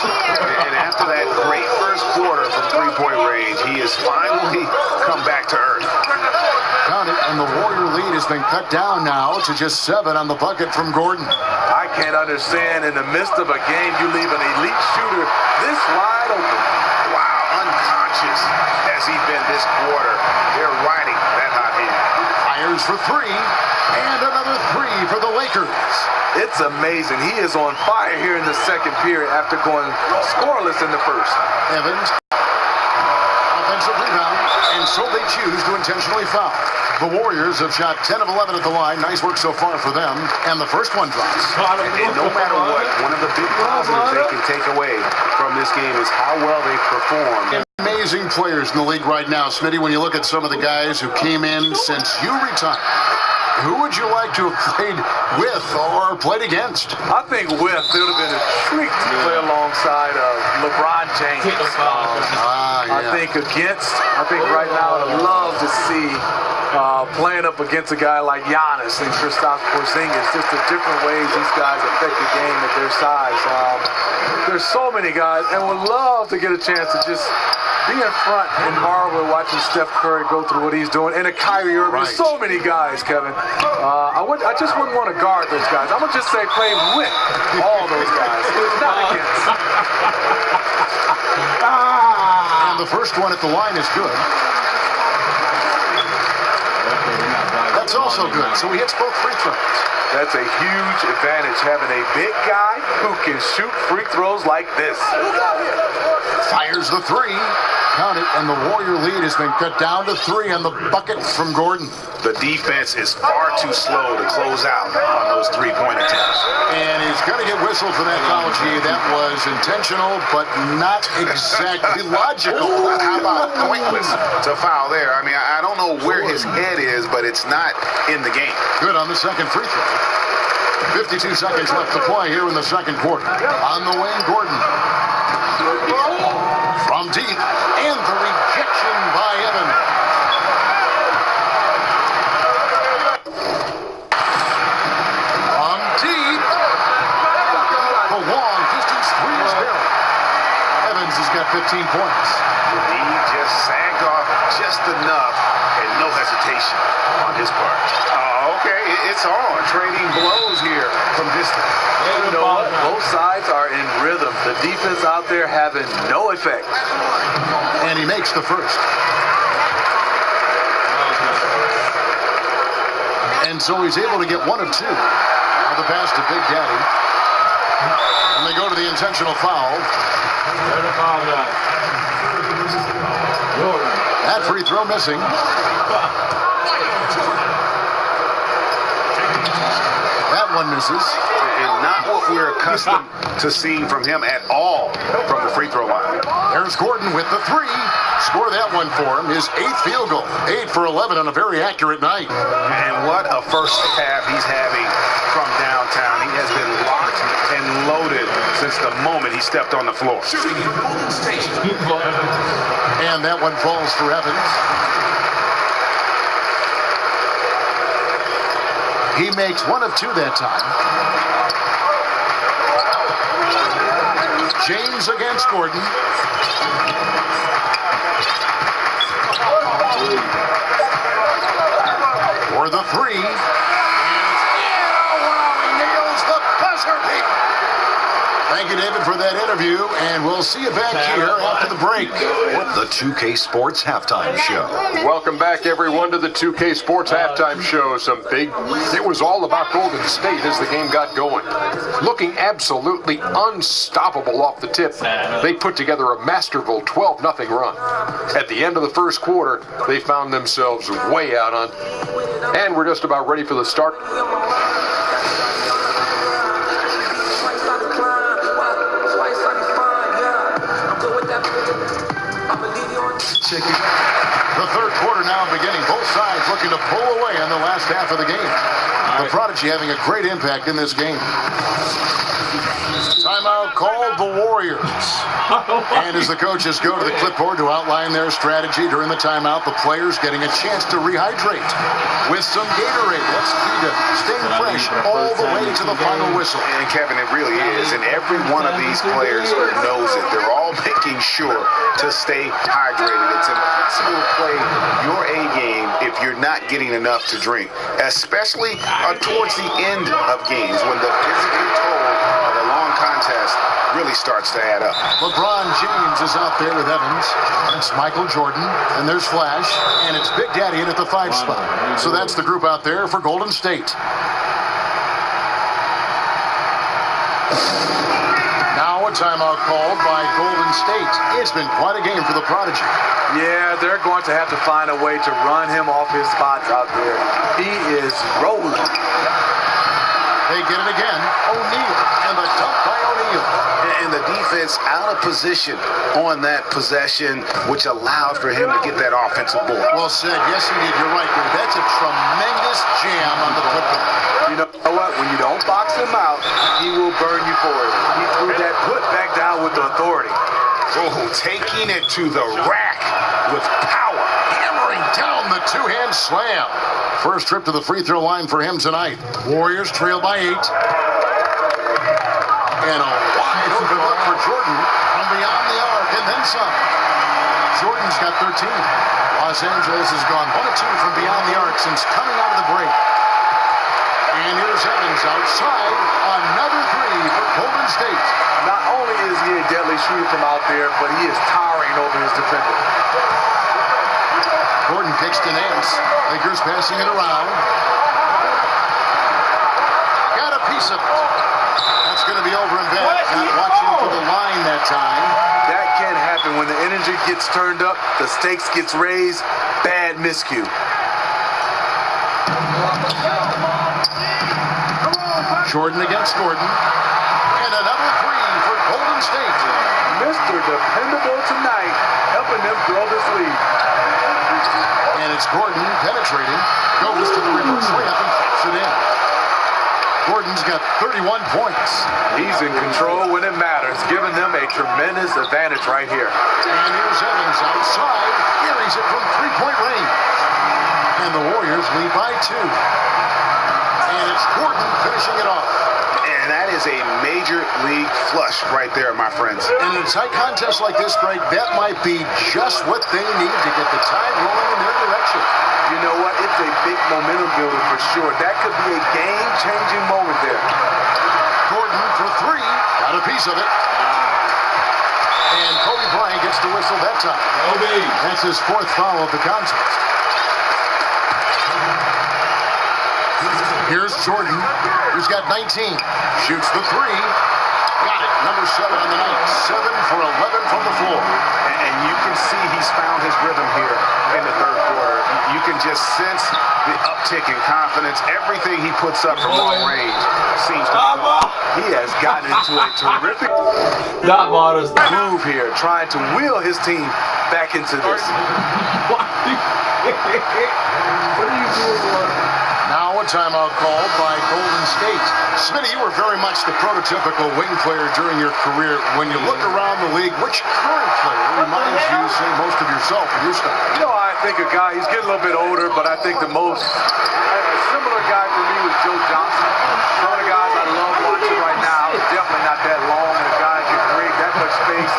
And after that great first quarter from three-point range, he has finally come back to earth.
Count it, and the Warrior lead has been cut down now to just 7 on the bucket from Gordon.
I can't understand in the midst of a game you leave an elite shooter this wide open.
Wow, unconscious has he been this quarter. They're riding that hot hand.
Fires for 3, and another 3 for the Lakers.
It's amazing. He is on fire here in the second period after going scoreless in the first.
Evans, offensive rebound, and so they choose to intentionally foul. The Warriors have shot 10 of 11 at the line. Nice work so far for them. And the first one drops.
And no matter what, one of the big positives they can take away from this game is how well they performed.
Amazing players in the league right now, Smitty, when you look at some of the guys who came in since you retired. Who would you like to have played with or played against?
I think with, it would have been a treat to play alongside LeBron James. I think right now I'd love to see playing up against a guy like Giannis and Kristaps Porzingis. Just the different ways these guys affect the game at their size. There's so many guys, and would love to get a chance to just be in front and marvel watching Steph Curry go through what he's doing, and a Kyrie Irving. Right. So many guys, Kevin. I just wouldn't want to guard those guys. I'm going to just say play with all those guys. Not against.
And the first one at the line is good. That's also good. So he hits both free throws.
That's a huge advantage, having a big guy who can shoot free throws like this.
Fires the three. Count it, and the Warrior lead has been cut down to 3 on the bucket from Gordon.
The defense is far too slow to close out on those three-point attempts.
And he's going to get whistled for that foul. Gee, that was intentional, but not exactly logical.
How about pointless to foul there? I mean, I don't know where his head is, but it's not in the game.
Good on the second free throw. 52 seconds left to play here in the second quarter. On the wing, Gordon. From deep, and the rejection by Evans. From deep, the long distance three is there. Evans has got 15 points.
He just sagged off just enough, and no hesitation on his part. Okay, it's on. Trading blows here from distance.
You know what? Both sides are in rhythm. The defense out there having no effect.
And he makes the first. And so he's able to get 1 of 2 on the pass to Big Daddy. And they go to the intentional foul. That free throw missing. That one misses.
And not what we're accustomed to seeing from him at all from the free throw line.
There's Gordon with the 3. Score that one for him. His 8th field goal. 8 for 11 on a very accurate night.
And what a first half he's having from downtown. He has been locked and loaded since the moment he stepped on the floor.
And that one falls for Evans. He makes 1 of 2 that time. James against Gordon. For the 3. And he nails the buzzer beater. Thank you, David, for that interview, and we'll see you back here after the break.
The 2K Sports Halftime Show.
Welcome back, everyone, to the 2K Sports Halftime Show. It was all about Golden State as the game got going. Looking absolutely unstoppable off the tip, they put together a masterful 12-0 run. At the end of the first quarter, they found themselves way out on, and we're just about ready for the start.
The third quarter now beginning. Both sides looking to pull away on the last half of the game. The Prodigy having a great impact in this game. Timeout called the Warriors. And as the coaches go to the clipboard to outline their strategy during the timeout, the players getting a chance to rehydrate with some Gatorade. That's key to staying fresh all the way to the final whistle.
And Kevin, it really is. And every one of these players knows it. They're all making sure to stay hydrated. It's impossible to play your A game if you're not getting enough to drink, especially towards the end of games when the physical toll of a long contest really starts to add up.
LeBron James is out there with Evans, and it's Michael Jordan, and there's Flash, and it's Big Daddy in at the 5 spot. So that's the group out there for Golden State. Now a timeout called by Golden State. It's been quite a game for the Prodigy.
Yeah, they're going to have to find a way to run him off his spots out there. He is rolling.
They get it again. O'Neal, and the dunk by O'Neal.
And the defense out of position on that possession, which allowed for him to get that offensive board.
Well said. Yes, he did. You're right, Gary. That's a tremendous jam on the putback.
You know what? When you don't box him out, he will burn you for it. He threw that putback down with authority.
Oh, taking it to the rack with power.
Hammering down the two-hand slam. First trip to the free throw line for him tonight. Warriors trail by 8. And a wide open look for Jordan from beyond the arc and then some. Jordan's got 13. Los Angeles has gone 1 of 2 from beyond the arc since coming out of the break. And here's Evans outside. Another 3 for Golden State.
Not only is he a deadly shooter from out there, but he is towering over his defender.
Gordon kicks to Nance. Lakers passing it around. Got a piece of it. That's going to be over and back. Not watching for the line that time.
That can happen when the energy gets turned up, the stakes gets raised. Bad miscue.
Jordan against Gordon. And another 3 for Golden State.
Mr. Dependable tonight, helping them grow this lead.
And it's Gordon penetrating. Goes to the reverse layup and pops it in. Gordon's got 31 points.
He's in control when it matters, giving them a tremendous advantage right here.
And here's Evans outside. Carries it from three-point range. And the Warriors lead by 2. And it's Gordon finishing it off.
And that is a major league flush right there, my friends.
And in a tight contest like this, Greg, that might be just what they need to get the tide rolling in their direction.
You know what? It's a big momentum builder for sure. That could be a game-changing moment there.
Gordon for 3. Got a piece of it. And Kobe Bryant gets the whistle that time. That's his 4th foul of the contest. Here's Jordan, who's got 19. Shoots the 3. Got it. Number 7 on the night. 7 for 11 from the floor.
And you can see he's found his rhythm here in the 3rd quarter. You can just sense the uptick in confidence. Everything he puts up from long range seems to be gone.
He has gotten into a terrific move here, trying to wheel his team back into this.
What are you doing, boy?
Now a timeout called by Golden State. Smitty, you were very much the prototypical wing player during your career. When you look around the league, which current player reminds you, say, most of yourself in your style?
You know, I think a guy, he's getting a little bit older, but I think the most similar guy for me was Joe Johnson. Some of the guys I love watching right now is definitely not that long, and a guy can create that much space.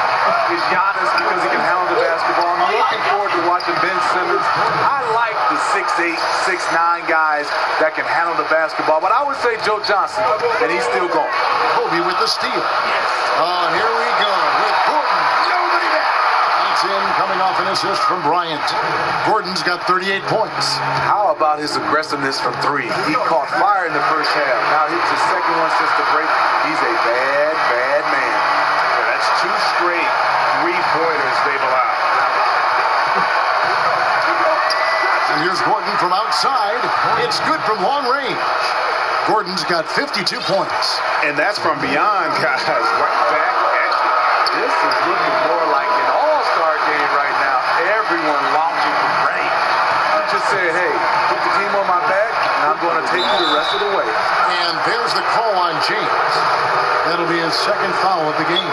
Is Giannis because he can handle the basketball. I'm looking forward to watching Ben Simmons. I like the 6'8", 6'9" guys that can handle the basketball, but I would say Joe Johnson, and he's still going.
Kobe with the steal. Here we go with Gordon. Nobody back. That's in, coming off an assist from Bryant. Gordon's got 38 points.
How about his aggressiveness from 3? He caught fire in the first half. Now hits his second one since the break. He's a bad, bad man.
Yeah, that's 2 straight 3-pointers they've allowed.
And here's Gordon from outside. It's good from long range. Gordon's got 52 points.
And that's from beyond, guys. Right back at you.
This is looking more like an all-star game right now. Everyone launching for rain. You just say, hey, put the team on my back, and I'm going to take you the rest of the way.
And there's the call on James. That'll be his 2nd foul of the game.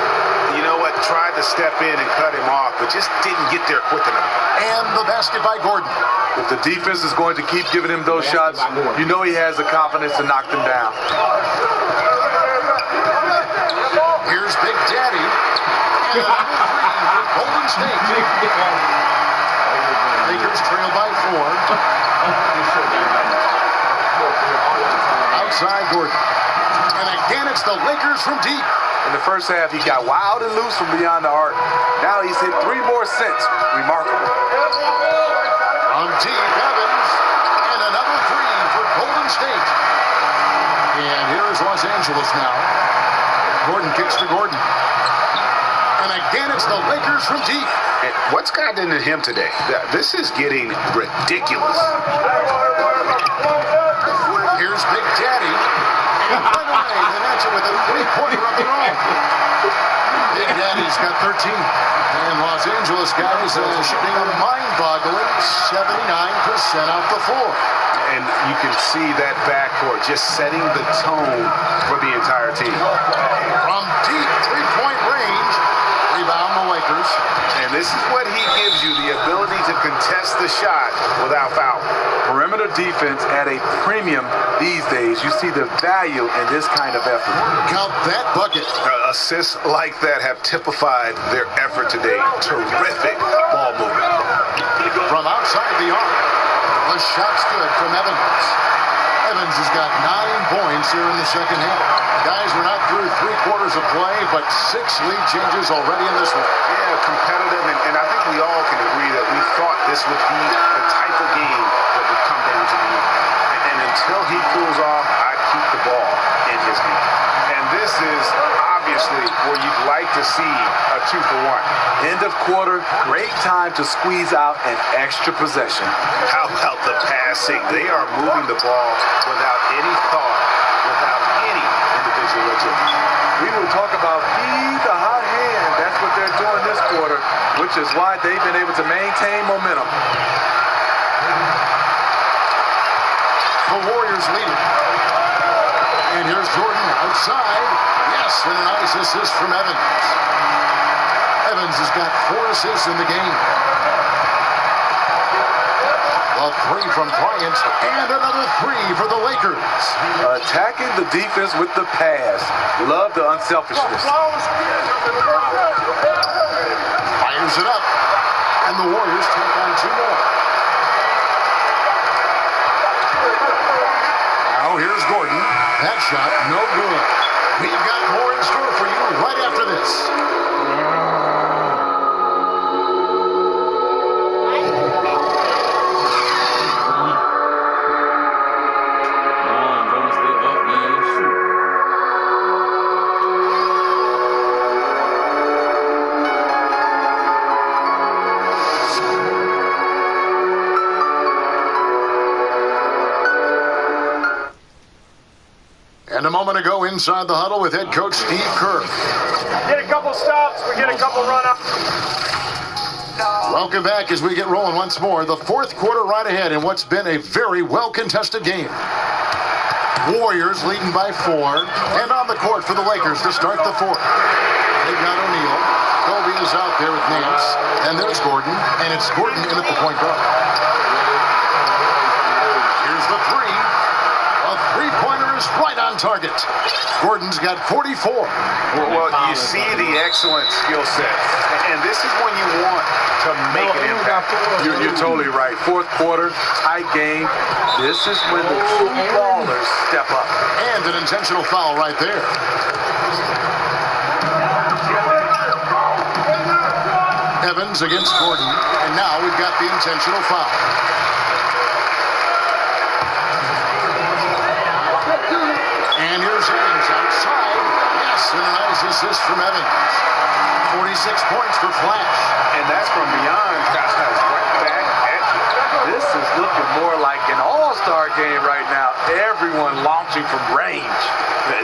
You know what? Tried to step in and cut him off, but just didn't get there quick enough.
And the basket by Gordon.
If the defense is going to keep giving him those shots, you know he has the confidence to knock them down.
Here's Big Daddy. And another 3 for Golden State. Lakers trail by 4. Outside Gordon. And again, it's the Lakers from deep.
In the first half, he got wild and loose from beyond the arc. Now he's hit 3 more since. Remarkable.
On deep, Evans. And another 3 for Golden State. And here is Los Angeles now. Gordon kicks to Gordon. And again, it's the Lakers from deep.
And what's gotten into him today? This is getting ridiculous.
Here's Big Daddy. And right away, they match it with a three-pointer of their own. Big Daddy's got 13. And Los Angeles guys shooting a mind-boggling 79% off the floor.
And you can see that backcourt just setting the tone for the entire team.
From deep three-point range, rebound the Lakers.
And this is what he gives you, the ability to contest the shot without foul.
Perimeter defense at a premium these days. You see the value in this kind of effort.
Count that bucket.
Assists like that have typified their effort today. Terrific ball movement.
From outside the arc, the shot's good from Evans. Evans has got 9 points here in the second half. Guys, we're not through 3 quarters of play, but 6 lead changes already in this one.
Yeah, competitive, and I think we all can agree that we thought this would be the type of game that would come down to the end. And until he cools off, I'd keep the ball in his hand. And this is obviously where you'd like to see a 2-for-1.
End of quarter, great time to squeeze out an extra possession.
How about the passing? They are moving the ball without any thought, without any individual agility.
We will talk about feed the hot hand. That's what they're doing this quarter, which is why they've been able to maintain momentum.
The Warriors lead it. And here's Jordan outside. Yes, and a nice assist from Evans. Evans has got 4 assists in the game. A 3 from Bryant, and another 3 for the Lakers.
Attacking the defense with the pass. Love the unselfishness.
Fires it up, and the Warriors take on 2 more. Now here's Gordon. That shot, no good. We've got more in store for you right after this. And a moment ago, inside the huddle with head coach Steve Kerr.
Get a couple stops, we get a couple run-ups.
Welcome back as we get rolling once more. The 4th quarter right ahead in what's been a very well-contested game. Warriors leading by 4, and on the court for the Lakers to start the 4th. They've got O'Neal. Kobe is out there with Nance, and there's Gordon, and it's Gordon in at the point guard. Here's the 3. A 3-pointer is right on target. Gordon's got 44.
Well, you see the excellent skill set. And this is when you want to make an impact.
You're totally right. 4th quarter, tight game. This is when the true ballers step up.
And an intentional foul right there. Evans against Gordon. And now we've got the intentional foul. And here's Evans outside. Yes, and a nice assist from Evans. 46 points for Flash.
And that's from beyond. That's right back at you.
This is looking more like an all-star game right now. Everyone launching from range.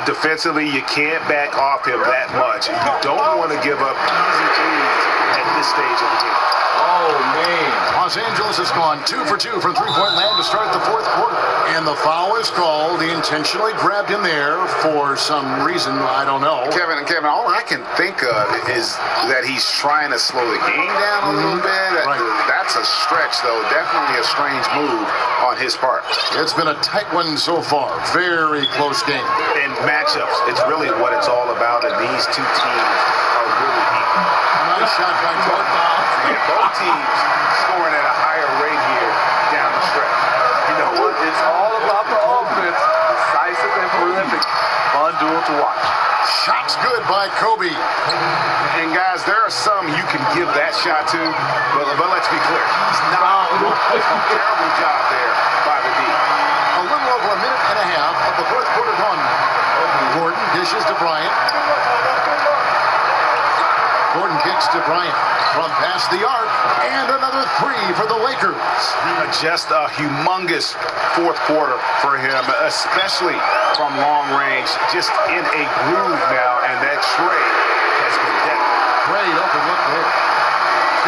Defensively, you can't back off him that much. You don't want to give up easy threes at this stage of the game.
Oh, man.
Los Angeles has gone 2 for 2 from three-point land to start the 4th quarter. And the foul is called. He intentionally grabbed him there for some reason, I don't know.
Kevin, all I can think of is that he's trying to slow the game down a little bit.
Right.
That's a stretch, though. Definitely a strange move on his part.
It's been a tight one so far. Very close game.
And matchups, it's really what it's all about. And these 2 teams are really equal.
Nice shot by Jordan.
Both teams scoring at a higher rate here down the stretch.
You know what? It's all about the offense. Decisive and prolific. Fun duel to watch.
Shot's good by Kobe.
And guys, there are some you can give that shot to, but let's be clear. He's not doing a terrible job there by the D.
A little over a minute and a half of the 4th quarter gone. Gordon dishes to Bryant. Gordon kicks Kicks to Bryant from past the arc, and another three for the Lakers.
Just a humongous fourth quarter for him, especially from long range. Just in a groove now, and that tray has been deadly.
Great open look there.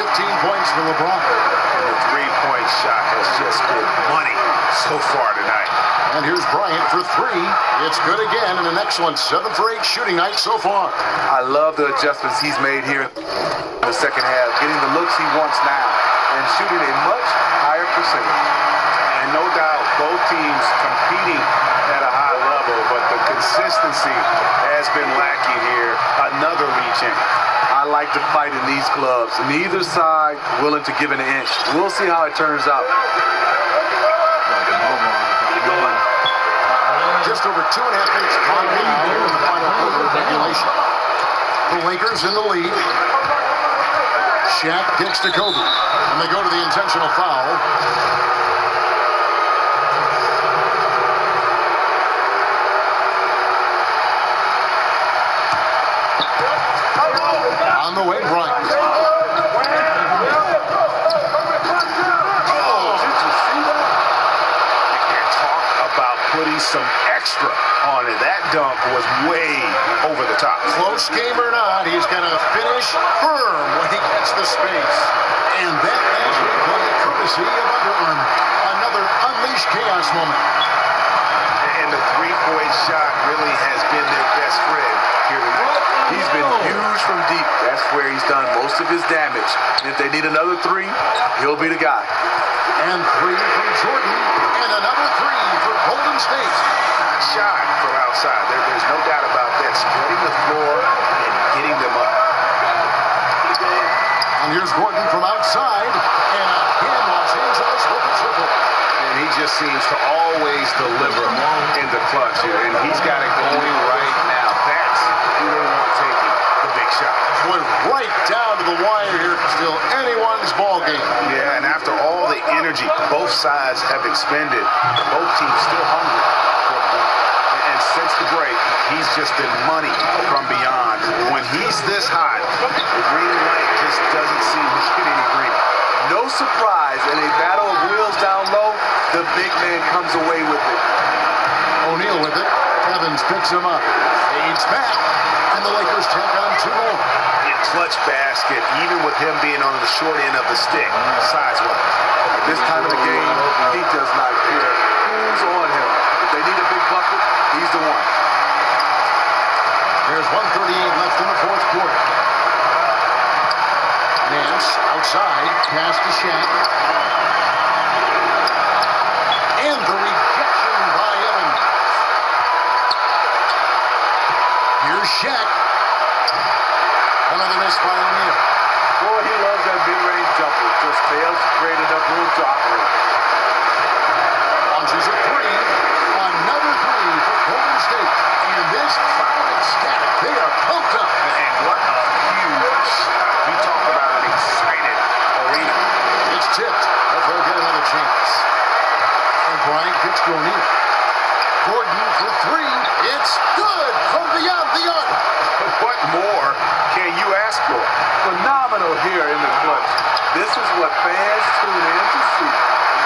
15 points for LeBron.
And the three-point shot has just been money so far tonight.
And here's Bryant for three. It's good again, and an excellent 7 for 8 shooting night so far.
I love the adjustments he's made here in the second half, getting the looks he wants now, and shooting a much higher percentage.
And no doubt, both teams competing at a high level, but the consistency has been lacking here. Another reach-in.
I like to fight in these clubs. Neither side willing to give an inch. We'll see how it turns out.
Just over 2.5 minutes gone here in the final quarter of regulation. The Lakers in the lead. Shaq kicks to Kobe, and they go to the intentional foul. On the way, Bryant.
Putting some extra on it. That dunk was way over the top.
Close game or not, he's going to finish firm when he gets the space. And that is replay courtesy of Under Armour. Another unleashed chaos moment.
And the three-point shot really has been their best friend here tonight.
He's been huge from deep. That's where he's done most of his damage. And if they need another three, he'll be the guy.
And three from Jordan, and another three for Golden State.
Not shot from outside. There's no doubt about that. Spreading the floor and getting them up.
And here's Gordon from outside, and again Los Angeles with a triple.
And he just seems to always deliver in the clutch here, and he's got it going right now. That's who they want taking the big shot.
Went right down to the wire here. Still anyone's ball game.
Yeah, and after all the energy both sides have expended, both teams still hungry for the win. And since the break, he's just been money from beyond. When he's this hot, the green light just doesn't seem to get any greener.
No surprise, in a battle of wheels down low, the big man comes away with it.
O'Neal with it. Evans picks him up. Fades back. And the Lakers take on 2 more.
In clutch basket, even with him being on the short end of the stick, size-wise.
At this time of the game, he does not care who's on him. If they need a big bucket, he's the one.
There's 1:38 left in the fourth quarter. Nance outside, pass to Shaq. And the rejection by Evans. Here's Shaq. Another miss by O'Neal.
Boy, he loves that mid-range jumper. Just fails to create enough room to operate.
Launches a three. Another three for Golden State. And this crowd ecstatic. They are pumped up.
And what a huge shot. You talk about an excited arena.
It's tipped, but they'll get another chance. And Bryant kicks to O'Neal. Gordon for three. It's good from beyond the arc.
What more can you ask for?
Phenomenal here in the clutch. This is what fans tune in to see.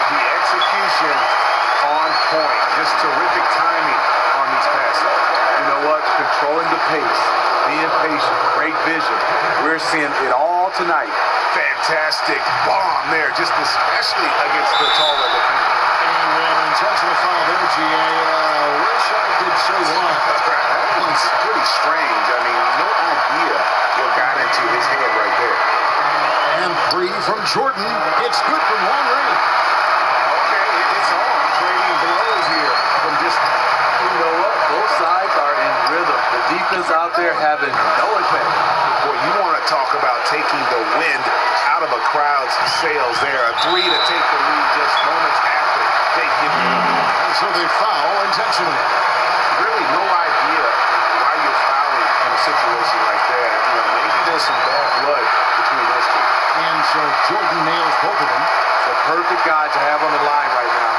The execution on point. Just terrific timing on these passes.
You know what? Controlling the pace, being patient, great vision. We're seeing it all tonight.
Fantastic bomb there, just especially against the taller defender.
And we have an intentional foul there, GA. Wish I could say why.
That was pretty strange. I mean, no idea what got into his head right there.
And three from Jordan. It's good from long range.
Okay, it's on. Trading blows here from just,
you know what? Both sides are in rhythm. The defense out there having no effect.
Boy, you want to talk about taking the wind out of a crowd's sails there. A three to take the lead just moments after they give you.
And so they foul intentionally.
Really no idea why you're fouling in a situation like that. You know, maybe there's some bad blood between those two.
And so Jordan nails both of them.
The perfect guy to have on the line right now.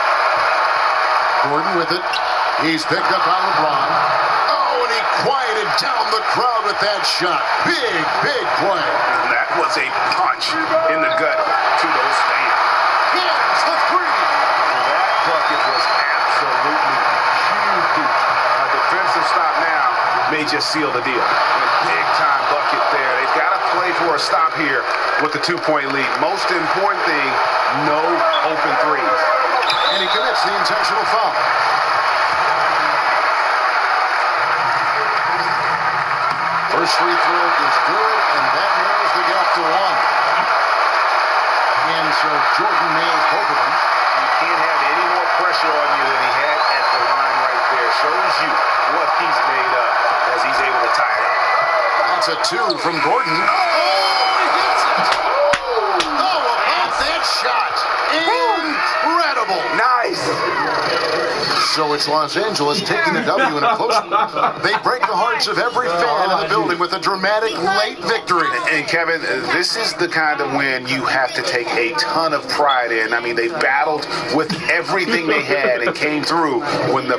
Gordon with it. He's picked up by LeBron. Oh, and and he quieted down the crowd with that shot. Big, big play.
That was a punch in the gut to those fans.
Here's the three.
That bucket was absolutely huge. A defensive stop now may just seal the deal. A big-time bucket there. They've got to play for a stop here with the 2-point lead. Most important thing, no open threes.
And he commits the intentional foul. First free throw is good, and that narrows the gap to one. And so Jordan nails both of them.
You can't have any more pressure on you than he had at the line right there. Shows you what he's made of as he's able to tie it up.
That's a two from Gordon. Oh, he hits it! How about that shot? Incredible!
Nice!
So it's Los Angeles taking the W in a close. They break the hearts of every fan in the building with a dramatic late victory.
And Kevin, this is the kind of win you have to take a ton of pride in. I mean, they battled with everything they had and came through when the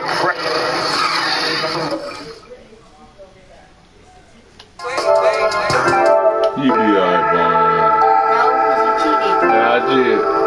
You be alright, man.
No, because he cheated.
Yeah, I did.